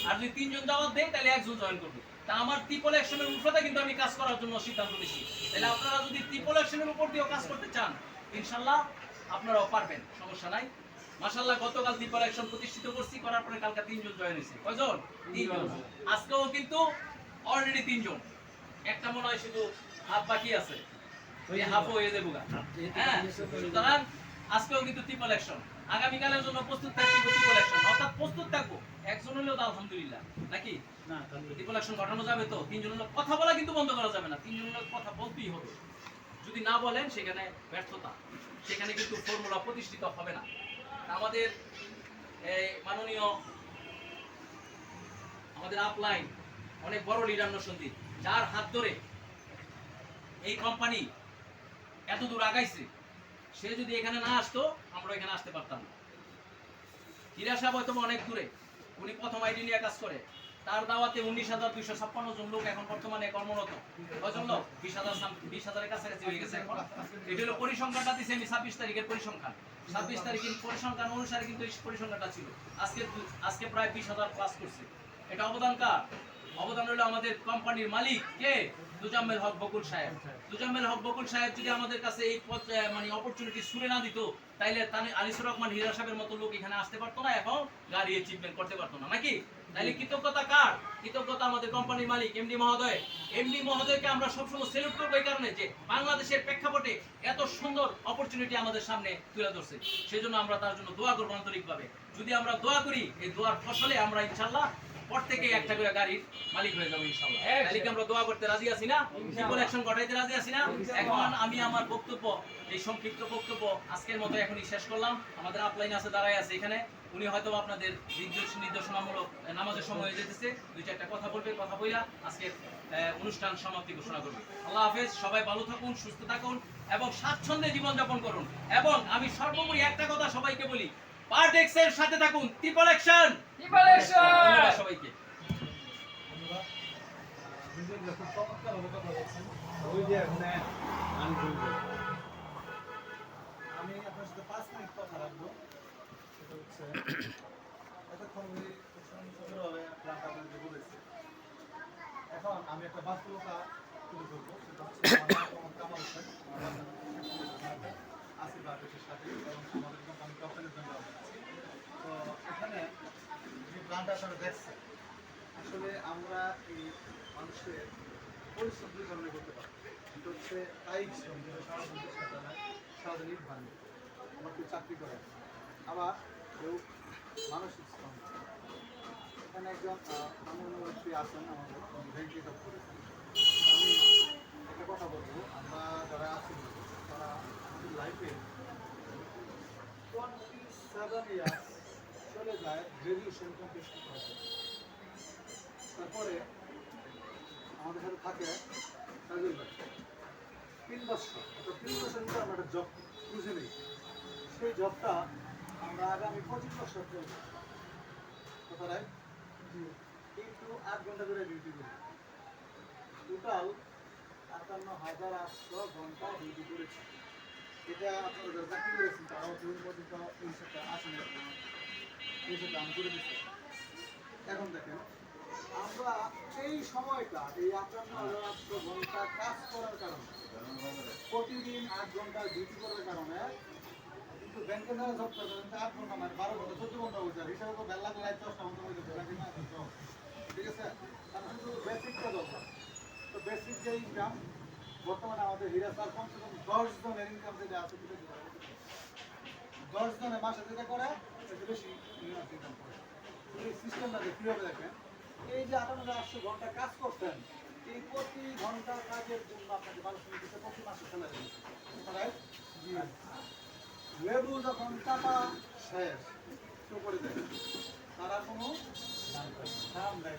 আর যদি 3 জন দাওয়াত দেয় তাহলে 1 জন জয়েন করবে। তা আমার ট্রিপল অকশনের উপরে কিন্তু আমি কাজ করার জন্য সিদ্ধান্ত নিয়েছি। তাহলে আপনারা যদি ট্রিপল অকশনের উপর দিয়েও কাজ করতে চান, ইনশাআল্লাহ আপনারাও পারবেন, সমস্যা নাই। মাশাআল্লাহ গতকাল ট্রিপল অকশন প্রতিষ্ঠিত করছি, করার পরে কালকে 3 জন জয়েন হয়েছে। কয়জন? 3 জন। আজকেও কিন্তু অলরেডি 3 জন। একটা মনে হয় শুধু হাফ বাকি আছে, ওই হাফ হয়ে যাবে গা। হ্যাঁ, সুতরাং আজকেও কিন্তু ট্রিপল অকশন। আগামীকালের জন্য প্রস্তুত থাকবো ট্রিপল অকশন, অর্থাৎ প্রস্তুত থাকবো। একজন হলেও তো আলহামদুলিল্লাহ, নাকি? না, ট্রিপল অকশন ঘটানো যাবে তো। 3 জন লোক কথা বলা কিন্তু বন্ধ করা যাবে না। 3 জন লোক কথা বলতেই হবে। যদি না বলেন সেখানে ব্যর্থতা, সেখানে কিন্তু ফর্মুলা প্রতিষ্ঠিত হবে না। আমাদের মাননীয় আমাদের আপলাইন অনেক বড় লিডার নরসন্দী, যার হাত ধরে এই কোম্পানি এত দূর আগাইছে, সে যদি এখানে না আসতো আমরা এখানে আসতে পারতাম না। হীরা সাহেব হয়তো অনেক দূরে, উনি প্রথম আইডি নিয়ে কাজ করে। তার দাওয়াতে 19,256 জন লোক এখন বর্তমানে কর্মরত। কয়জন লোক? 20,000 কাছাকাছি হয়ে গেছে এখন। এটা হলো পরিসংখ্যানটা দিয়েছি আমি 26 তারিখের পরিসংখ্যান। 26 তারিখের পরিসংখ্যান অনুসারে কিন্তু এই পরিসংখ্যানটা ছিল। আজকে প্রায় 20,000 প্লাস করছে। এটা অবদান কার? অবদান হলো আমাদের কোম্পানির মালিক কে? দুজাম্মেল হক বকুল সাহেব। দুজাম্মেল হক বকুল সাহেব যদি আমাদের কাছে এই অপরচুনিটি ছুড়ে না দিত, তাইলে আনিসুর রহমান হীরা সাহেবের মতো লোক এখানে আসতে পারতো না এবং গাড়ি অ্যাচিভমেন্ট করতে পারতো না, নাকি? তাইলে কৃতজ্ঞতা কার? কৃতজ্ঞতা আমাদের কোম্পানির মালিক এমডি মহোদয়। এমডি মহোদয়কে আমরা সবসময় স্যালুট করবো এই কারণে যে বাংলাদেশের প্রেক্ষাপটে এত সুন্দর অপরচুনিটি আমাদের সামনে তুলে ধরছে। সেজন্য আমরা তার জন্য দোয়া করবো আন্তরিকভাবে। যদি আমরা দোয়া করি, এই দোয়ার ফসলে আমরা ইনশাআল্লাহ পর থেকে একটা করে গাড়ির মালিক হয়ে যাবো ইনশাআল্লাহ। তাহলে কি আমরা দোয়া করতে রাজি আছি না? ট্রিপল অকশন ঘটাইতে রাজি আছি না? এখন আমি আমার বক্তব্য, এই সংক্ষিপ্ত বক্তব্য আজকের মতো এখনই শেষ করলাম। আমাদের আপলাইন আছে, দাঁড়ায় আছে এখানে। উনি হয়তো আপনাদের নির্দেশনামূলক নামাজের সময় হয়ে যেতেছে, 2-4টা কথা বলবে, কথা বইলা আজকে অনুষ্ঠান সমাপ্তি ঘোষণা করবে। আল্লাহ হাফেজ। সবাই ভালো থাকুন, সুস্থ থাকুন এবং স্বাচ্ছন্দ্যে জীবনযাপন করুন। এবং আমি সর্বোপরি একটা কথা সবাইকে বলি, ভার্টেক্সের সাথে থাকুন। Triple auction, triple auction. সবাইকে ওই যে এখন আমি বলবো আমি আপনার সাথে 5 মিনিট কথা রাখবো সেটা হচ্ছে এতক্ষণ উনি খুব সুন্দরভাবে প্ল্যানটা আপনাকে বলেছে এখন আমি একটা বাস্তবতা তুলে ধরবো সেটা হচ্ছে কামাল হোসেন আসিফ আর্টিসের সাথে এবং আমাদের কোম্পানি কোম্পানির জন্য আছি তো এখানে যে প্ল্যানটা আপনারা দেখছেন আসলে আমরা এই মানুষের পরিশ্রম দুই ধরনের করতে পারি এটা হচ্ছে কায়িক শ্রম যেটা সারাদিন চেষ্টা না সারাদিন ইট ভাঙে আমার কেউ চাকরি করে আবার কেউ মানসিক শ্রম এখানে একজন প্রধানমন্ত্রী আছেন আমাদের ভেন্টিলেটর করেছেন আমি একটা কথা বলবো আমরা যারা আছি তারা আমাদের লাইফে 27 ইয়ার্স চলে যায় গ্রাজুয়েশন কমপ্লিট করার জন্য তারপরে আমাদের সাথে থাকে কাজল ভাই 3 বছর অর্থাৎ 3 বছর কিন্তু আমরা একটা জব খুঁজে নিই সেই জবটা আমরা আগামী 25 বছর করব কথা রাইট কিন্তু 8 ঘন্টা করে ডিউটি করি টোটাল 58,800 ঘন্টা ডিউটি করেছি এটা আপনারা যারা চাকরি করেছেন তারাও কেউ পর্যন্ত এই হিসাবটা আসেন এই হিসাবটা আমি করে দিচ্ছি এখন দেখেন আমরা এই সময়টা এই 58,800 ঘন্টা কাজ করার কারণে প্রতিদিন 8 ঘন্টা ডিউটি করার কারণে কিন্তু ব্যাংকে যারা জব করবে 8 ঘন্টা মানে 12 ঘন্টা 14 ঘন্টা হয়ে যায় হিসাবে তো বেলা লাইট 10টা ঘন্টা হয়ে যাবে ব্যাংকে না ঠিক আছে তারপরে শুধু বেসিকটা দরকার তো বেসিক যে ইনকাম বর্তমানে আমাদের হীরা স্যার কমসে কম 10 জনের ইনকাম যেটা আছে 10 জনের মাসে যেটা করে সেটা বেশি ইনকাম করে এই সিস্টেমটা কীভাবে দেখেন এই যে 58,800 ঘন্টা কাজ করতেন এই প্রতি ঘন্টা কাজের জন্য আপনাকে 1200 দিতে প্রতি মাসে স্যালারি দিচ্ছে লেবু যখন টাকা শেষ তো করে দেয় তারা কোনো দাম দেয়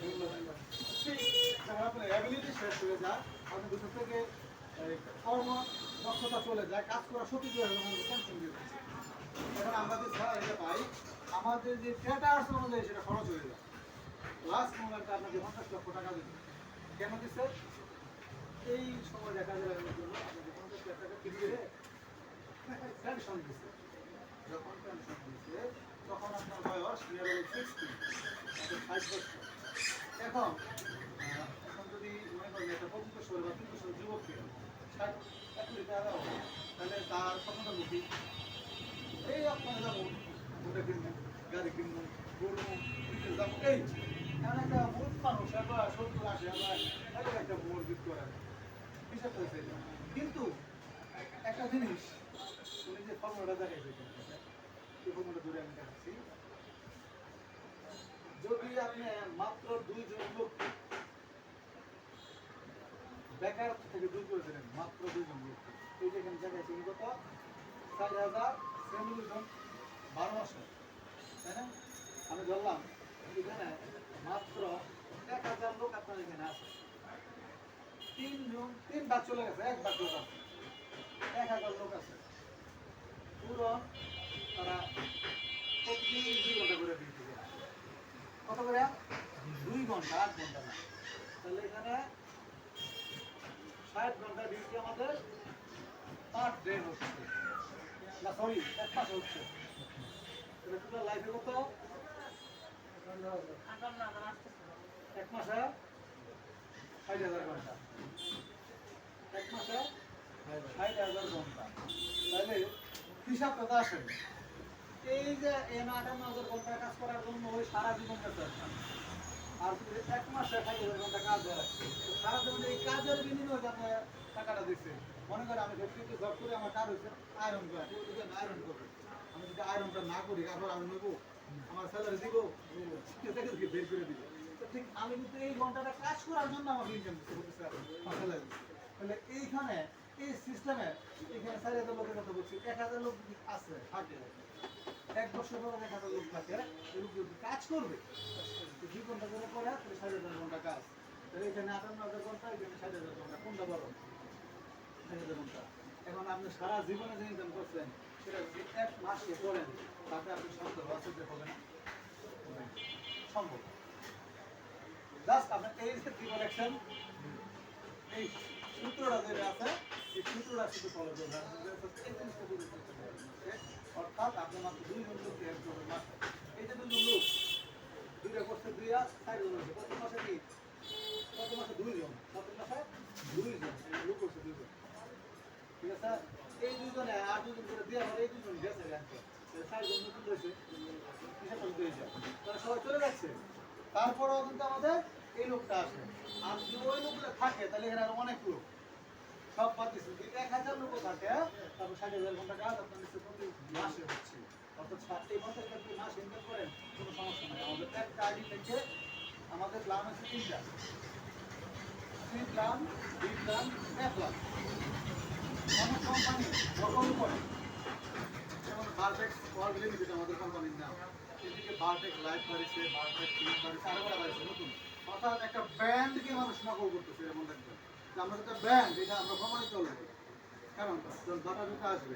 যখন আপনার অ্যাবিলিটি শেষ হয়ে যায় আপনি দুটো থেকে কর্ম দক্ষতা চলে যায় কাজ করা সত্যি টেনশন দিয়ে দিচ্ছে এখন আমরা যে স্যালারিটা পাই আমাদের যে স্ট্যাটাস অনুযায়ী সেটা খরচ হয়ে যায় লাস্ট মোমেন্টে আপনাকে 50 লক্ষ টাকা দেবে কেন দিচ্ছে এই সময় দেখা যায় জন্য আপনাকে 50 লাখ টাকা দিয়ে পেনশন দিচ্ছে যখন পেনশন দিচ্ছে তখন আপনার বয়স নিয়ারলি 60 60 বছর এখন এখন যদি মনে করেন একটা 25 বছর বা 30 বছর যুবককে 60 টাকা দেওয়া হয় তাহলে তার স্বপ্নটা বুঝি এই আপনার যেমন ওটা কিনবেন গাড়ি কিনবেন গরু যাবো এই এমন একটা মূর্খ মানুষ একবার 70-80 হাজার একটা মুরগি করে হিসাব হয়েছে কিন্তু একটা জিনিস উনি যে ফর্মুলাটা দেখাইছে এই ফর্মুলাটা ধরে আমি দেখাচ্ছি যদি আপনি মাত্র 2 জন লোক বেকার থেকে দূর করে দিলেন মাত্র 2 জন লোক এই যে এখানে দেখাইছে উনি কত 4,000 জন 12 মাসে তাই না আমি ধরলাম এখানে মাত্র 1,000 লোক আপনার এখানে আছে 3 ভাগ চলে গেছে 1 ভাগ লোক আছে 1,000 লোক আছে পুরো তারা প্রতিদিন 2 ঘন্টা করে ডিউটি করে কত করে 2 ঘন্টা 8 ঘন্টা না তাহলে এখানে 60 ঘন্টা ডিউটি আমাদের পার ডে হচ্ছে না সরি 1 মাস হচ্ছে তাহলে টোটাল লাইফে কত 1 মাসে 60,000 ঘন্টা 1 মাসে 60,000 ঘন্টা তাহলে হিসাবটা তো আসে এই যে 58,000 ঘন্টা কাজ করার জন্য ওই সারা জীবন কাজ আর যদি 1 মাসে 60,000 ঘন্টা কাজ দেওয়া লাগছে সারা জীবন এই কাজের বিনিময়ে আপনি টাকাটা দিচ্ছে মনে করেন আমি ফ্যাক্টরিতে জব করে আমার কাজ হচ্ছে আয়রন করা কেউ যদি আয়রন করবে আমি যদি আয়রনটা না করি আবার আমি নেবো আমার স্যালারি দিব বের করে দিব ঠিক আমি কিন্তু এই ঘন্টাটা কাজ করার জন্য আমার ইনকাম দিচ্ছে স্যালারি তাহলে এইখানে এই সিস্টেমে এখানে 4,000 লোকের কথা বলছি 1,000 লোক আছে থাকে 1 বছর পর 1,000 লোক থাকে এই লোক যদি কাজ করবে 2 ঘন্টা করে পরে তাহলে 4,000 ঘন্টা কাজ তাহলে এখানে 58,000 ঘন্টা এখানে 4,000 ঘন্টা কোনটা বড় 4,000 ঘন্টা এখন আপনি সারা জীবনে যে ইনকাম করছেন সেটা যদি 1 মাসে করেন তাতে আপনি সন্দেহ আছে যে হবে না সম্ভব জাস্ট আপনি এই যে কি বলেছেন এই সূত্রটা যেটা আছে এই সূত্রটা শুধু ফলো করবেন এই জিনিসটা বুঝে অর্থাৎ আপনি মাত্র 2 জন লোক হেল্প করবেন মাত্র এই যে 2 জন লোক দুইটা করছে 2 আর 4 জন হয়েছে প্রতি মাসে কি প্রতি মাসে 2 জন প্রতি মাসে 2 জন এই লোক করছে 2 জন ঠিক আছে এই 2 জনে আর 2 জন করে দেওয়া হবে এই 2 জন গেছে ব্যাংকে 4 জন নতুন হয়েছে হিসাব করে দিয়ে যায় তারা সবাই চলে যাচ্ছে তারপরেও কিন্তু আমাদের এই লোকটা আসে আর যদি ওই লোকটা থাকে তাহলে এখানে আরো অনেক লোক সব বাদ দিচ্ছে যদি 1000 লোক থাকে তারপর 60,000 ঘন্টা কাজ আপনার নিশ্চয় প্রতি মাসে হচ্ছে অর্থাৎ 50 টাকা মাস ইনকাম করেন কোনো সমস্যা নেই আমাদের একটা আইডি থেকে আমাদের প্ল্যান আছে 3টা C plan B plan A plan অনেক কোম্পানি বর্তমান করে যেমন বারটেক্স ওয়ার্ল্ড লিমিটেড আমাদের কোম্পানির নাম এদিকে বারটেক্স লাইফ বাড়িছে বারটেক্স টিম বাড়িছে আরো বড় বাড়িছে নতুন অর্থাৎ একটা ব্র্যান্ডকে মানুষ নকল করতেছে এমন দেখবেন যে আমরা যেটা ব্র্যান্ড এটা আমরা প্রমাণিত চলবে কারণ যখন বাটা জুতা আসবে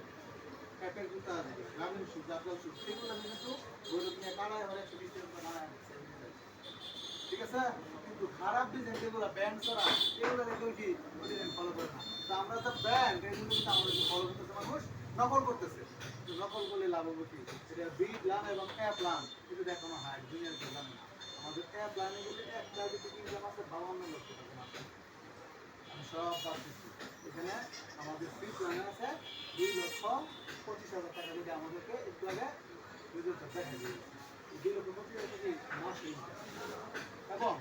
প্যাকের জুতা আসবে গ্রামীণ শু জাতীয় শু সেগুলো কিন্তু গরিব নিয়ে কানায় হলে 120 টাকা কানায় ঠিক আছে কিন্তু খারাপ ডিজাইন যেগুলো ব্র্যান্ড করা এগুলো দেখো কি ডিজাইন ফলো করে না তো আমরা তো ব্র্যান্ড এগুলো কিন্তু আমাদের ফলো করতেছে মানুষ নকল করতেছে তো নকল করলে লাভ হবে কি এটা বি প্ল্যান এবং এ প্ল্যান কিন্তু দেখানো হয় দুনিয়ার কেউ জানে না আমাদের এ প্ল্যানে কিন্তু একটা যদি ইনকাম আছে 52 লক্ষ টাকা মাসে আমি সব বাদ দিচ্ছি এখানে আমাদের ফ্রি প্ল্যানে আছে 2,25,000 টাকা যদি আমাদেরকে একটু আগে 2,000 টাকা দিয়ে 2,25,000 টাকা মাসে এবং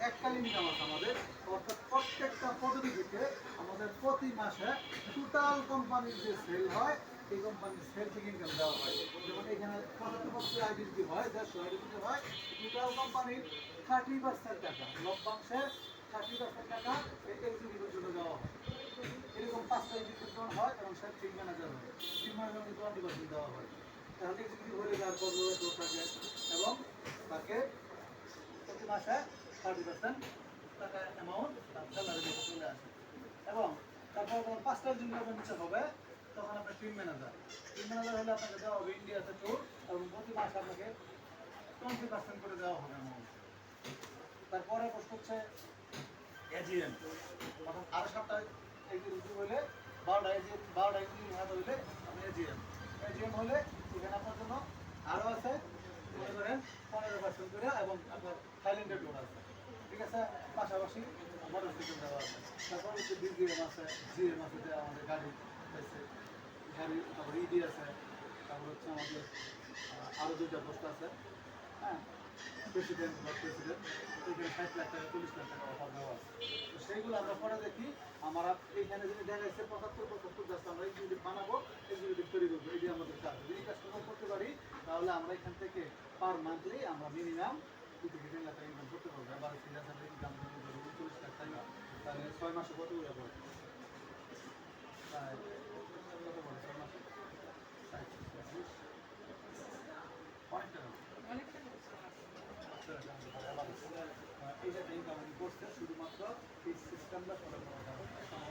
এককালীন ইনকাম আছে আমাদের অর্থাৎ প্রত্যেকটা পদ্ধতি থেকে আমাদের প্রতি মাসে টোটাল কোম্পানির যে সেল হয় এই কোম্পানির সেল থেকে ইনকাম দেওয়া হয় যেমন এখানে 75 আইডি যদি হয় 150 আইডি যদি হয় টোটাল কোম্পানির 30% টাকা লভ্যাংশের 30% টাকা এই এক্সিকিউটিভের জন্য দেওয়া হয় এরকম 5টা এক্সিকিউটিভ হয় এবং সে টিম ম্যানেজার হয় টিম ম্যানেজারকে 20% দেওয়া হয় তাহলে এক্সিকিউটিভ হলে যার পর্যবেক্ষক থাকে এবং তাকে প্রতি মাসে 30% টাকা অ্যামাউন্ট তার স্যালারি মতো চলে আসে এবং তারপর যখন 5টা দিন নিচে হবে তখন আপনার টিম ম্যানেজার হলে আপনাকে দেওয়া হবে ইন্ডিয়াতে ট্যুর এবং প্রতি মাসে আপনাকে 20% করে দেওয়া হবে অ্যামাউন্ট তারপরে প্রশ্ন হচ্ছে এজিএম অর্থাৎ আরো সপ্তাহে এক্সিকিউটিভ হলে 12টা এক্সিকিউটিভ হাতে হলে আপনি এজিএম হলে এখানে আপনার জন্য আরও আছে মনে করেন 15% করে এবং আপনার থাইল্যান্ডের টোর আছে ঠিক আছে পাশাপাশি মোটরসাইকেল দেওয়া আছে তারপর হচ্ছে বিজিএম আছে জিএম আছে যে আমাদের গাড়ি আছে গাড়ি তারপর ইডি আছে তারপর হচ্ছে আমাদের আরও 2টা পোস্ট আছে হ্যাঁ প্রেসিডেন্ট ব্লক প্রেসিডেন্ট এখানে 60 লাখ টাকা 40 লাখ টাকা অফার দেওয়া আছে তো সেইগুলো আমরা পরে দেখি আমরা এইখানে যদি দেখা যাচ্ছে 75 জাস্ট আমরা এক্সিকিউটিভ বানাবো এক্সিকিউটিভ তৈরি করবো এই যে আমাদের কাজ যদি কাজটা করতে পারি তাহলে আমরা এখান থেকে পার মান্থলি আমরা মিনিমাম 2 থেকে 3 লাখ টাকা ইনকাম করতে পারবো আবার ফ্রিল্যান্সার ইনকাম করতে পারবো 40 লাখ টাকা তাহলে 6 মাসে কত হয়ে যাবে কত বলে 6 মাসে 60 অনেক টাকা এই যে ইনকাম করছে শুধুমাত্র এই সিস্টেমটা ফলো করা যাবে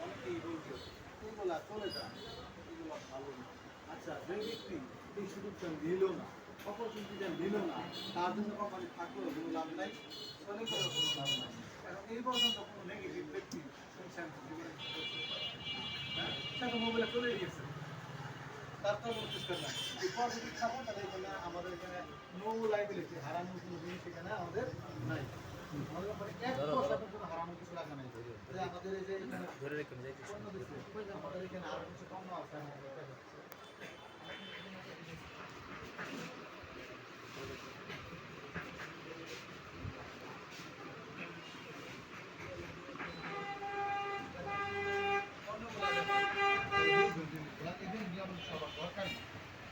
অনেকেই বলছে এইগুলা চলে যায় এগুলো ভালো না আচ্ছা যে ব্যক্তি এই সুযোগটা নিল না অপরচুনিটিটা নিল না তার জন্য কোম্পানি থাকলেও কোনো লাভ নাই চলে করে কোনো লাভ নাই এখন এই পর্যন্ত কোনো নেগেটিভ ব্যক্তি সে তো মোবাইলে চলে গিয়েছে তারপর চেষ্টা না এই পজিটিভ থাকো তাহলে এখানে আমাদের এখানে নো লাইবিলিটি হারানোর কোনো জিনিস এখানে আমাদের নাই আমাদের ব্যাপারে 1% কোনো হারানোর কিছু লাগা নাই আমাদের এই যে এখানে ধরে রেখে আমাদের এখানে আরো কিছু কম আছে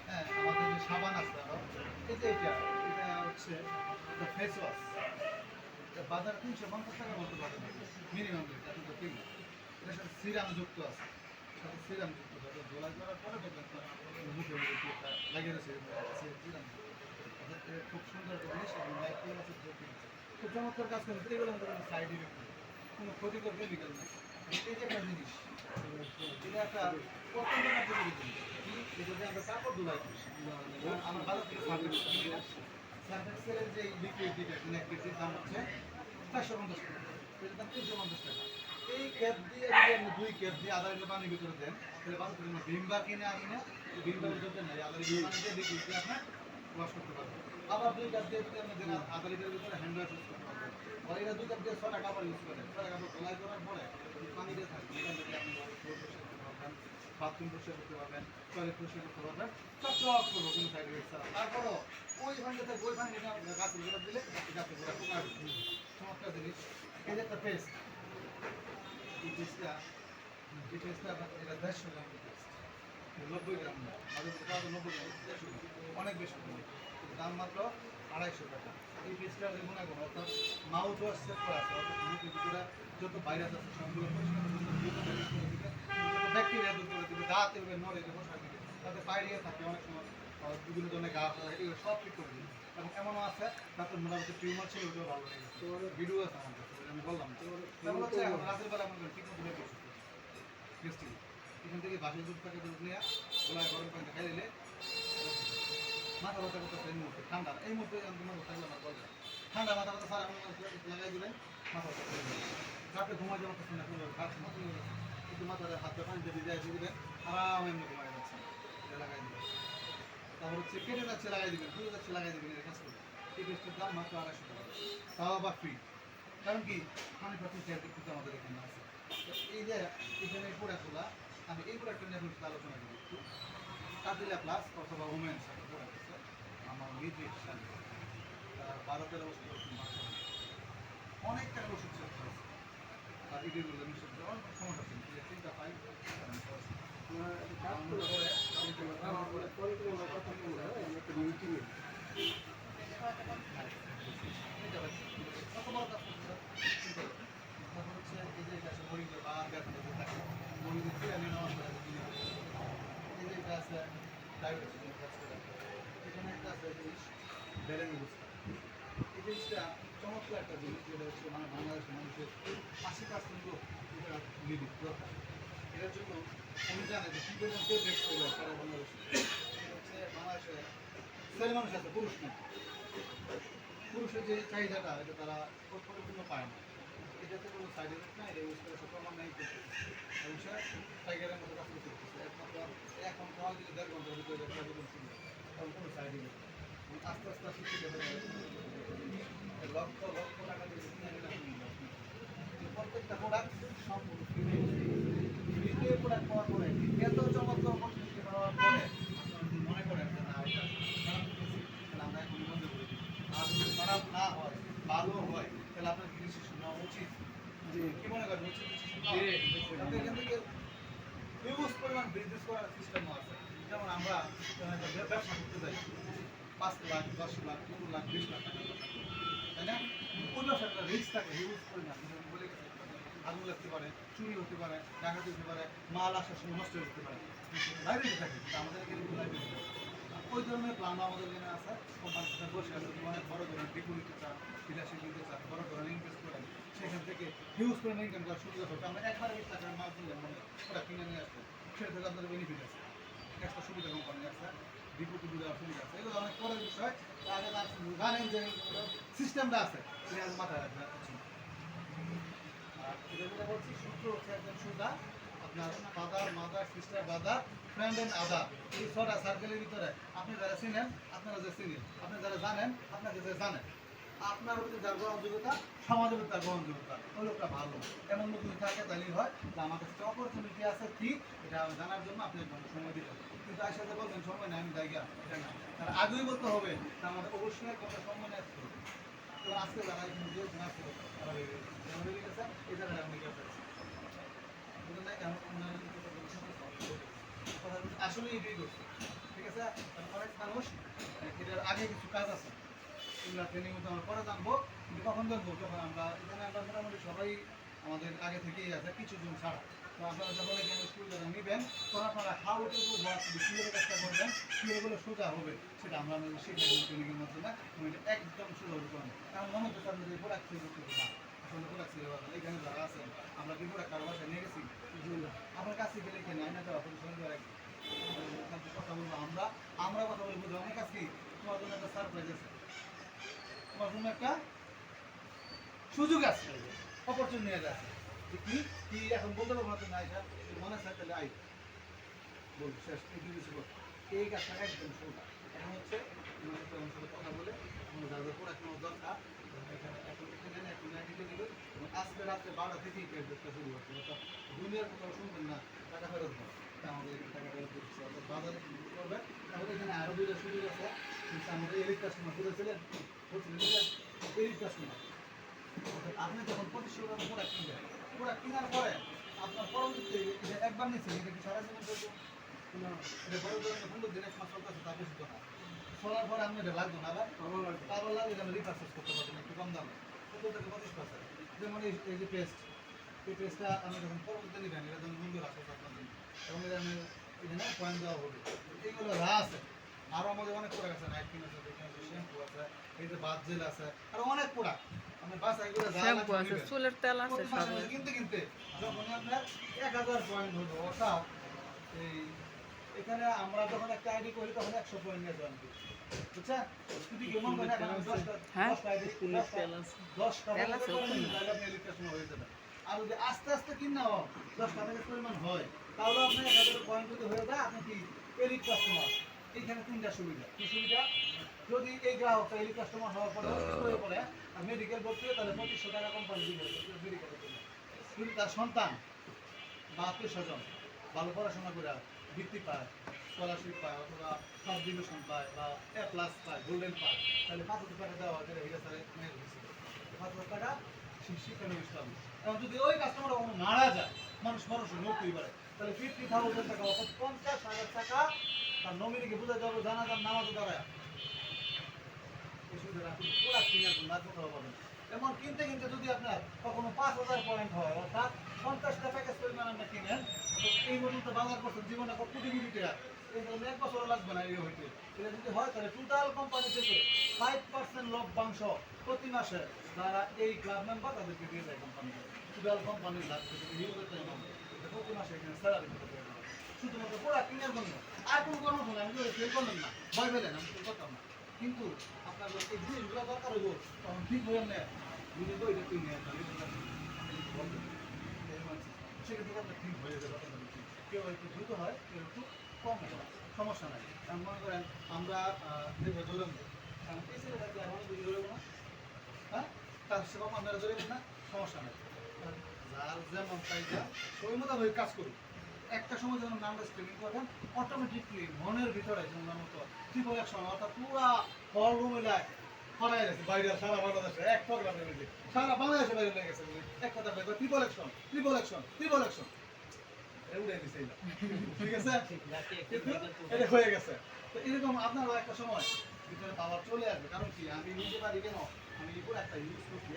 হ্যাঁ আমাদের যে সাবান আছে এই যে এটা হচ্ছে ফেস ওয়াশ বাজার 350 টাকা বলতে পারেন মিনিমাম এটা কিলো এটার সাথে সিরাম যুক্ত আছে সাথে সিরাম যুক্ত আছে ধোলাই করার পরে দেখবেন মুখে লাগিয়ে দিয়েছে সিরাম খুব সুন্দর একটা জিনিস এবং লাইফ আছে খুব চমৎকার কাজ করছে এগুলো আমাদের কোনো সাইড ইফেক্ট নেই কোনো ক্ষতিকর কেমিক্যাল নেই এই যে একটা জিনিস এটা একটা প্রত্যন্ত কার্যকরী জিনিস এটা আমরা কাপড় ধুলাই আমার বাজার থেকে সার্ফেক্সের যে লিকুইড যেটা একটা কেজির দাম হচ্ছে 450 টাকা এটার দাম 350 টাকা এই ক্যাপ দিয়ে যদি আপনি 2 ক্যাপ দিয়ে আধা লিটার পানির ভিতরে দেন তাহলে বাচ্চাদের জন্য ভিমবার কিনে আনি না ভিমবার ভিতরে নাই আধা লিটার পানি দিয়ে লিকুইড দিয়ে আপনি ওয়াশ করতে পারবেন আবার 2 ক্যাপ দিয়ে যদি আপনি দেন আধা লিটারের ভিতরে হ্যান্ড ওয়াশ ইউজ করতে পারবেন আর এটা 2 ক্যাপ দিয়ে 6টা কাপড় ইউজ করেন 6টা কাপড় ধোলাই করার পরে পানি দিয়ে থাকবে এখান থেকে আপনি বাথরুম পরিষ্কার করতে পারবেন টয়লেট পরিষ্কার করতে পারবেন সব চক করবো কোনো সাইড এফেক্ট ছাড়া তারপরও ওই পানিটাতে ওই পানি নিয়ে আপনি গাছের গোড়া দিলে গাছের গোড়া পোকাবে চমৎকার জিনিস এই যে একটা পেস্ট এই পেস্টটা এটা 150 গ্রাম পেস্ট 90 গ্রাম না আমাদের কোথাও 90 গ্রাম 150 গ্রাম অনেক বেশি দাম মাত্র 250 টাকা এই পেস্টটা মনে করুন অর্থাৎ মাউথ ওয়াশ সেট করা আছে অর্থাৎ মুখের ভিতরে যত ভাইরাস আছে সবগুলো পরিষ্কার করে দিবে ব্যাকটেরিয়া দূর করে দিবে দাঁত এভাবে নড়ে দেবো বসা দিবে তাতে পায়রিয়া থাকে অনেক সময় বিভিন্ন ধরনের গা হয় এগুলো সব ঠিক করে দিবে এবং এমনও আছে তাতে মোটামুটি টিউমার ছিল ওটাও ভালো হয়ে গেছে ভিডিও আছে আমার কাছে আমি বললাম যেমন হচ্ছে এখন রাতের বেলা আমাদের ঠিক মতো বের করছে এখান থেকে বাসের দুধ থাকে দুধ নিয়ে গোলায় গরম পানিতে খাই দিলে মাথা ব্যথা করতে এই মুহূর্তে ঠান্ডা এই মুহূর্তে মাথা থাকলে আমার বলবে ঠান্ডা মাথা ব্যথা সারা লাগাই দিলেন মাথা ব্যথা রাতে ঘুমাই যাওয়ার কিছু না একটু মাথায় হাতে পানিতে ভিজে দিবেন আরাম এমনি ঘুমাই যাচ্ছে লাগাই দিবেন তারপর হচ্ছে কেটে যাচ্ছে লাগাই দিবেন ফুলে যাচ্ছে লাগাই দিবেন এর কাজ করবেন এই পেস্টের দাম মাত্র 250 টাকা তাও আবার ফ্রি কারণ কি পানি পাতি চেয়ার কিন্তু আমাদের এখানে আছে এই যে এখানে প্রোডাক্টগুলো আমি এই প্রোডাক্টটা নিয়ে একটু আলোচনা করি একটু কাতিলা প্লাস অথবা ওমেন্স প্রোডাক্ট আছে আমার নিজের সাথে 12-13 বছর অনেক টাকা ওষুধ চেক করেছে আর এগুলো নিশ্চয় অনেক সমস্যা ছিল চিন্তা পাই এই জিনিসটা চমৎকার একটা জিনিস যেটা হচ্ছে মানে বাংলাদেশের মানুষের 80% লোক এটা নিবিড় দরকার এটার জন্য আমি জানি যে কি পরিমাণ বেস্ট হয়ে যায় সারা বাংলাদেশে হচ্ছে বাংলাদেশে ছেলে মানুষ আছে পুরুষ নেই পুরুষের যে চাহিদাটা এটা তারা পরিপূর্ণ পায় না এটাতে কোনো সাইড এফেক্ট নাই এটা ইউজ করে সব প্রমাণ নেই টাইগারের মতো কাজ করতেছে একমাত্র এখন কল দিলে 1.5 ঘন্টার ভিতরে একটা জীবন ছিল তখন কোনো সাইড এফেক্ট আস্তে আস্তে শিখতে লক্ষ লক্ষ টাকা দিয়ে প্রত্যেকটা প্রোডাক্ট সম্পূর্ণ ফ্রিতে প্রোডাক্ট পাওয়ার পরে এত চমৎকার অপরচুনিটি পাওয়ার পরে মনে করেন যে না এটা খারাপ করতেছি তাহলে আমরা এখন বন্ধ করে দিই আর যদি খারাপ না হয় ভালো হয় তাহলে আপনার ডিসিশন নেওয়া উচিত কি মনে করেন উচিত এখান থেকে হিউজ পরিমাণ বিজনেস করার সিস্টেম আছে যেমন আমরা ব্যবসা করতে যাই 5 লাখ 10 লাখ 15 লাখ 20 লাখ টাকা তাই না ওই ব্যবসা একটা রিস্ক থাকে হিউজ পরিমাণ বলে গেছে আগুন লাগতে পারে চুরি হতে পারে ডাকাতি হতে পারে মাল আসার সময় নষ্ট হতে পারে লাইব্রেরি থাকে আমাদের এখানে লাইব্রেরি ওই ধরনের প্ল্যান আমাদের এখানে আছে কোম্পানির সাথে বসে আছে অনেক বড় ধরনের ডিপো নিতে চান বিলাসী কিনতে চান বড় ধরনের ইনভেস্ট করেন সেখান থেকে হিউজ পরিমাণ ইনকাম করার সুবিধা হচ্ছে আমরা একবার 20 টাকার মাল দিলে মানে ওটা কিনে নিয়ে আসবো সেটা থেকে আপনাদের বেনিফিট আছে একটা সুবিধা কোম্পানি আছে ডিপো টিপো দেওয়ার সুবিধা আছে এগুলো অনেক পরের বিষয় আগে জানেন যে সিস্টেমটা আছে এটা মাথায় রাখবেন কিছু আর যেটা বলছি সূত্র হচ্ছে একদম সোজা আপনার father mother sister brother friend and other এই 6টা সার্কেলের ভিতরে আপনি যারা চিনেন আপনারা যে চিনেন আপনি যারা জানেন আপনাকে যে জানেন আপনার প্রতি যার গ্রহণযোগ্যতা সমাজের প্রতি তার গ্রহণযোগ্যতা ওই লোকটা ভালো এমন লোক যদি থাকে তাহলেই হয় যে আমার কাছে অপরচুনিটি আছে ঠিক এটা জানার জন্য আপনি সময় দিতে কিন্তু তার সাথে বলবেন সময় নেই আমি জায়গা এটা না তার আগেই বলতে হবে তা আমাদের অবশ্যই একটা সময় নিয়ে আসতে হবে তো আজকে যারা এখানে যে আসতে হবে তারা হয়ে গেছে এই জায়গায় আমি গেছে আসলে এটাই করছে ঠিক আছে অনেক মানুষ এটার আগে কিছু কাজ আছে এগুলো ট্রেনিং মতো আমরা পরে জানবো কিন্তু কখন জানবো যখন আমরা এখানে আমরা মোটামুটি সবাই আমাদের আগে থেকেই আছে কিছু জন ছাড়া তো আপনারা যখন এখানে স্কুল যারা নেবেন তখন আপনারা হাউ টু ডু ওয়ার্ক কীভাবে কাজটা করবেন কীভাবে সোজা হবে সেটা আমরা শিখে ট্রেনিংয়ের মাধ্যমে এটা একদম সোজাভাবে করেন কারণ মনে হচ্ছে আপনি যে প্রোডাক্ট তৈরি করতে না আসলে প্রোডাক্ট তৈরি এখানে যারা আছেন আমরা কি প্রোডাক্ট কারো বাসায় নিয়ে গেছি আপনার কাছে গেলে কেন আইনা তো আপনার সঙ্গে কথা বলবো আমরা কথা বলবো যে অনেক কাছে তোমার জন্য একটা সারপ্রাইজ আছে তোমার জন্য একটা সুযোগ আছে অপরচুনিটি আছে যে কি কি এখন বলতে পারবো না তো নাই স্যার মনে আছে তাহলে আই বল শেষ এই দুই কিছু এই কাজটা একদম শুরুটা এখন হচ্ছে তোমার সাথে কথা বলে আমরা যা যা করে এখন দরকার এখানে এখন এখানে এখন দিতে দিবে এবং আজকে রাত্রে 12টা থেকেই পেজটা শুরু হচ্ছে অর্থাৎ দুনিয়ার কথা শুনবেন না টাকা ফেরত দেয় আমাদের এখানে টাকা ফেরত দিচ্ছে অর্থাৎ বাজারে করবে তাহলে এখানে আরও দুইটা সুযোগ আছে কিন্তু আমাদের এলিট কাস্টমার বলেছিলেন বলছিলেন এলিট কাস্টমার আপনি যখন 2500 টাকা প্রোডাক্ট কিনবেন প্রোডাক্ট কেনার পরে আপনার পরবর্তীতে একবার নিচ্ছেন এটা কি সারা জীবন চলবে এটা বড় ধরনের 15 দিন 1 মাস চলতেছে তার বেশি তো না চলার পরে আপনি এটা লাগবে না আবার আবার লাগবে যেন রিপারচেস করতে পারবেন একটু কম দামে 15 থেকে 25%। যেমন এই যে পেস্ট এই পেস্টটা আপনি যখন পরবর্তীতে নেবেন এটা যেন মূল্য রাখতে পারবেন এবং এটা আমি এখানে পয়েন্ট দেওয়া হবে এইগুলো রা আছে আরও আমাদের অনেক প্রোডাক্ট আছে নাইট ক্রিম আছে শ্যাম্পু আছে এই যে বাথ জেল আছে আরও অনেক প্রোডাক্ট আমি বাস এগুলো শ্যাম্পু আছে চুলের তেল আছে সব কিনতে কিনতে যখন আপনার 1000 পয়েন্ট হলো অর্থাৎ এই এখানে আমরা যখন একটা আইডি করি তখন 100 পয়েন্ট নিয়ে জয়েন করি বুঝছেন যদি কেমন করে এখন 10টা আইডি 10টা তেল আছে তাহলে আপনি এলিট্রেশন হয়ে যাবে আর যদি আস্তে আস্তে কিনা হয় 10টা থেকে পরিমাণ হয় তাহলে আপনি 1000 পয়েন্ট যদি হয়ে যায় আপনি কি এলিট কাস্টমার এইখানে তিনটা সুবিধা কি সুবিধা যদি এই গ্রাহকটা এলিট কাস্টমার হওয়ার পরে অসুস্থ হয়ে পড়ে আর মেডিকেল ভর্তি হয় তাহলে 2500 টাকা কোম্পানি দিবে মেডিকেল যদি তার সন্তান বা আত্মীয় স্বজন ভালো পড়াশোনা করে বৃত্তি পায় স্কলারশিপ পায় অথবা ফার্স্ট ডিভিশন পায় বা এ প্লাস পায় গোল্ডেন পায় তাহলে 5000 টাকা দেওয়া হয় যেটা হিরা স্যারের মেয়ের হয়েছিল 5000 টাকা শিক্ষানো ইসলাম এবং যদি ওই কাস্টমার কখনো মারা যায় মানুষ নৌকরি পারে তাহলে 50,000 টাকা অর্থাৎ 50,000 টাকা তার নমিনিকে বুঝাতে হবে জানাজার নামাজও দাঁড়ায় এই সুবিধা রাখুন পুরা কিনে না কোথাও পাবেন এমন কিনতে কিনতে যদি আপনার কখনো 5000 পয়েন্ট হয় অর্থাৎ 50টা প্যাকেজ পরিমাণ আপনি কিনেন এই পর্যন্ত বাজার করছেন জীবনে কোটি কোটি টাকা এই জন্য 1 বছর লাগবে না এই হইতে এটা যদি হয় তাহলে টোটাল কোম্পানি থেকে 5% লভ্যাংশ প্রতি মাসে যারা এই ক্লাব মেম্বার তাদেরকে দিয়ে দেয় কোম্পানি টোটাল কোম্পানির লাভ প্রতি মাসে এখানে স্যালারি শুধুমাত্র প্রোডাক্ট কেনার জন্য আর কোনো কর্ম হলে আমি ফেল করলেন না ভয় পেলেন আমি ফেল করতাম না কিন্তু আপনার এই জিনিসগুলো দরকার হইব তখন ঠিক হয়ে নেয় নিজে তো এটা কিনে সেক্ষেত্রে আপনার ঠিক হয়ে যাবে কেউ একটু দ্রুত হয় কেউ একটু কম হয় সমস্যা নাই কারণ মনে করেন আমরা যেভাবে ধরলাম কারণ এই ছেলেটাকে আমার বুঝে ধরবো না হ্যাঁ তার সেরকম আপনারা ধরবেন না সমস্যা নাই যার যেমন চাহিদা ওই মোতাবেক কাজ করি একটা সময় যখন আমরা স্ট্রিমিং করবেন অটোমেটিকলি মনের ভিতরে যেমন মতো ট্রিপল অ্যাকশন অর্থাৎ পুরা হল রুমে যায় ফরাই গেছে বাইরে সারা বাংলাদেশে এক প্রোগ্রামে মিলে সারা বাংলাদেশে বাইরে লেগে গেছে এক কথা বলবো triple action triple action triple action উড়ে দিছে ঠিক আছে এটা হয়ে গেছে তো এরকম আপনারও একটা সময় ভিতরে পাওয়ার চলে আসবে কারণ কি আমি নিজে পারি কেন আমি পুরো একটা ইউজ করছি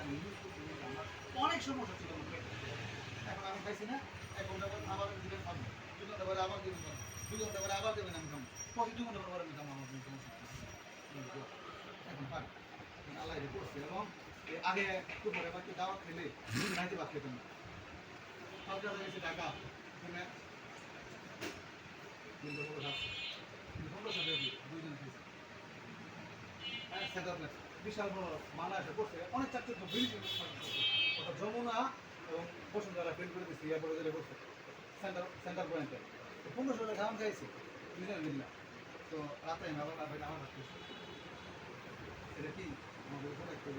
আমি ইউজ করছি অনেক সমস্যা ছিল এখন আমি খাইছি না 1 ঘন্টা পর আবার দিবেন খাবো 2 ঘন্টা পরে আবার দিবেন 2 ঘন্টা পরে আবার দেবেন আমি খাবো প্রতি 2 ঘন্টা পরে আমি খাবো আমার কোনো সমস্যা এখন পারি আল্লাহ এটা করছে এবং আগে একটু পরে বাকি দাওয়াত খেলে খাইতে বাদ খেতাম না সব জায়গায় গেছে টাকা এখানে কিন্তু দুইজন খেয়েছে হ্যাঁ সেটা বিশাল বড় মানা এসে করছে অনেক চাকরি তো বিল্ডিং ওটা যমুনা এবং বসুন্ধরা ফেল করে দিচ্ছি এরপরে গেলে করছে সেন্টার পয়েন্টে 1500 টাকা খাওয়ান খাইছি বুঝলেন বুঝলাম তো রাতে আবার আমার হাতে এটা কি আমাদের উপরে একটা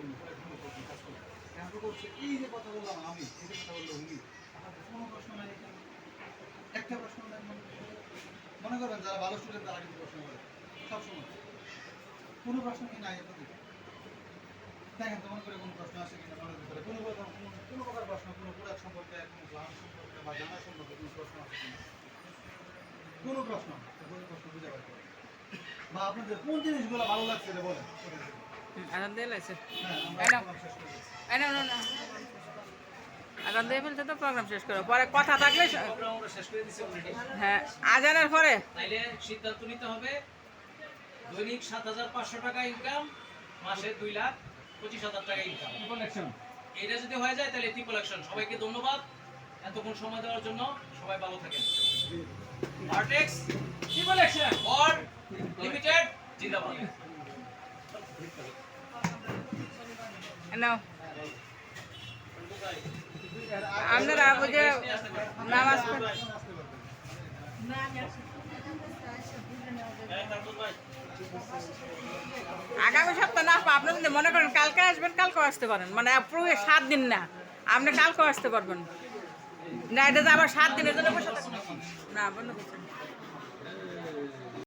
কাজ করে কেন করছে এই যে কথা বললাম আমি এই যে কথা বললো উনি আপনাদের কোনো প্রশ্ন নাই এখানে একটা প্রশ্ন নাই মনে করবেন যারা ভালো স্টুডেন্ট তারা কিন্তু প্রশ্ন করে সবসময় কোনো প্রশ্ন কি নাই আপনাদের দেখেন তো মনে করে কোনো প্রশ্ন আসে কিনা মনের ভিতরে কোনো প্রকার প্রশ্ন কোনো প্রোডাক্ট সম্পর্কে কোনো ক্লাস সম্পর্কে বা জানা সম্পর্কে কোনো প্রশ্ন আসে কিনা কোনো প্রশ্ন বুঝে পারতে বা আপনাদের কোন জিনিসগুলো ভালো লাগছে বলেন এখন দিয়ে লাগছে হ্যাঁ আমরা এখন দিয়ে ফেলছে তো প্রোগ্রাম শেষ করো পরে কথা থাকলে আমরা শেষ করে দিছি অলরেডি হ্যাঁ আজানের পরে তাইলে সিদ্ধান্ত নিতে হবে দৈনিক 7,500 টাকা ইনকাম মাসে 2,25,000 টাকা ইনকাম এটা যদি হয়ে যায় তাহলে ট্রিপল অ্যাকশন সবাইকে ধন্যবাদ এতক্ষণ সময় দেওয়ার জন্য সবাই ভালো থাকেন vertex triple action or limited জিন্দাবাদ নাও Bye. আপনারা ওই যে নামাজ আগামী সপ্তাহ না আপনি যদি মনে করেন কালকে আসবেন কালকেও আসতে পারেন, মানে পুরো 7 দিন না, আপনি কালকেও আসতে পারবেন না। এটা তো আবার 7 দিনের জন্য বসে থাকবেন না, বন্ধ করছেন।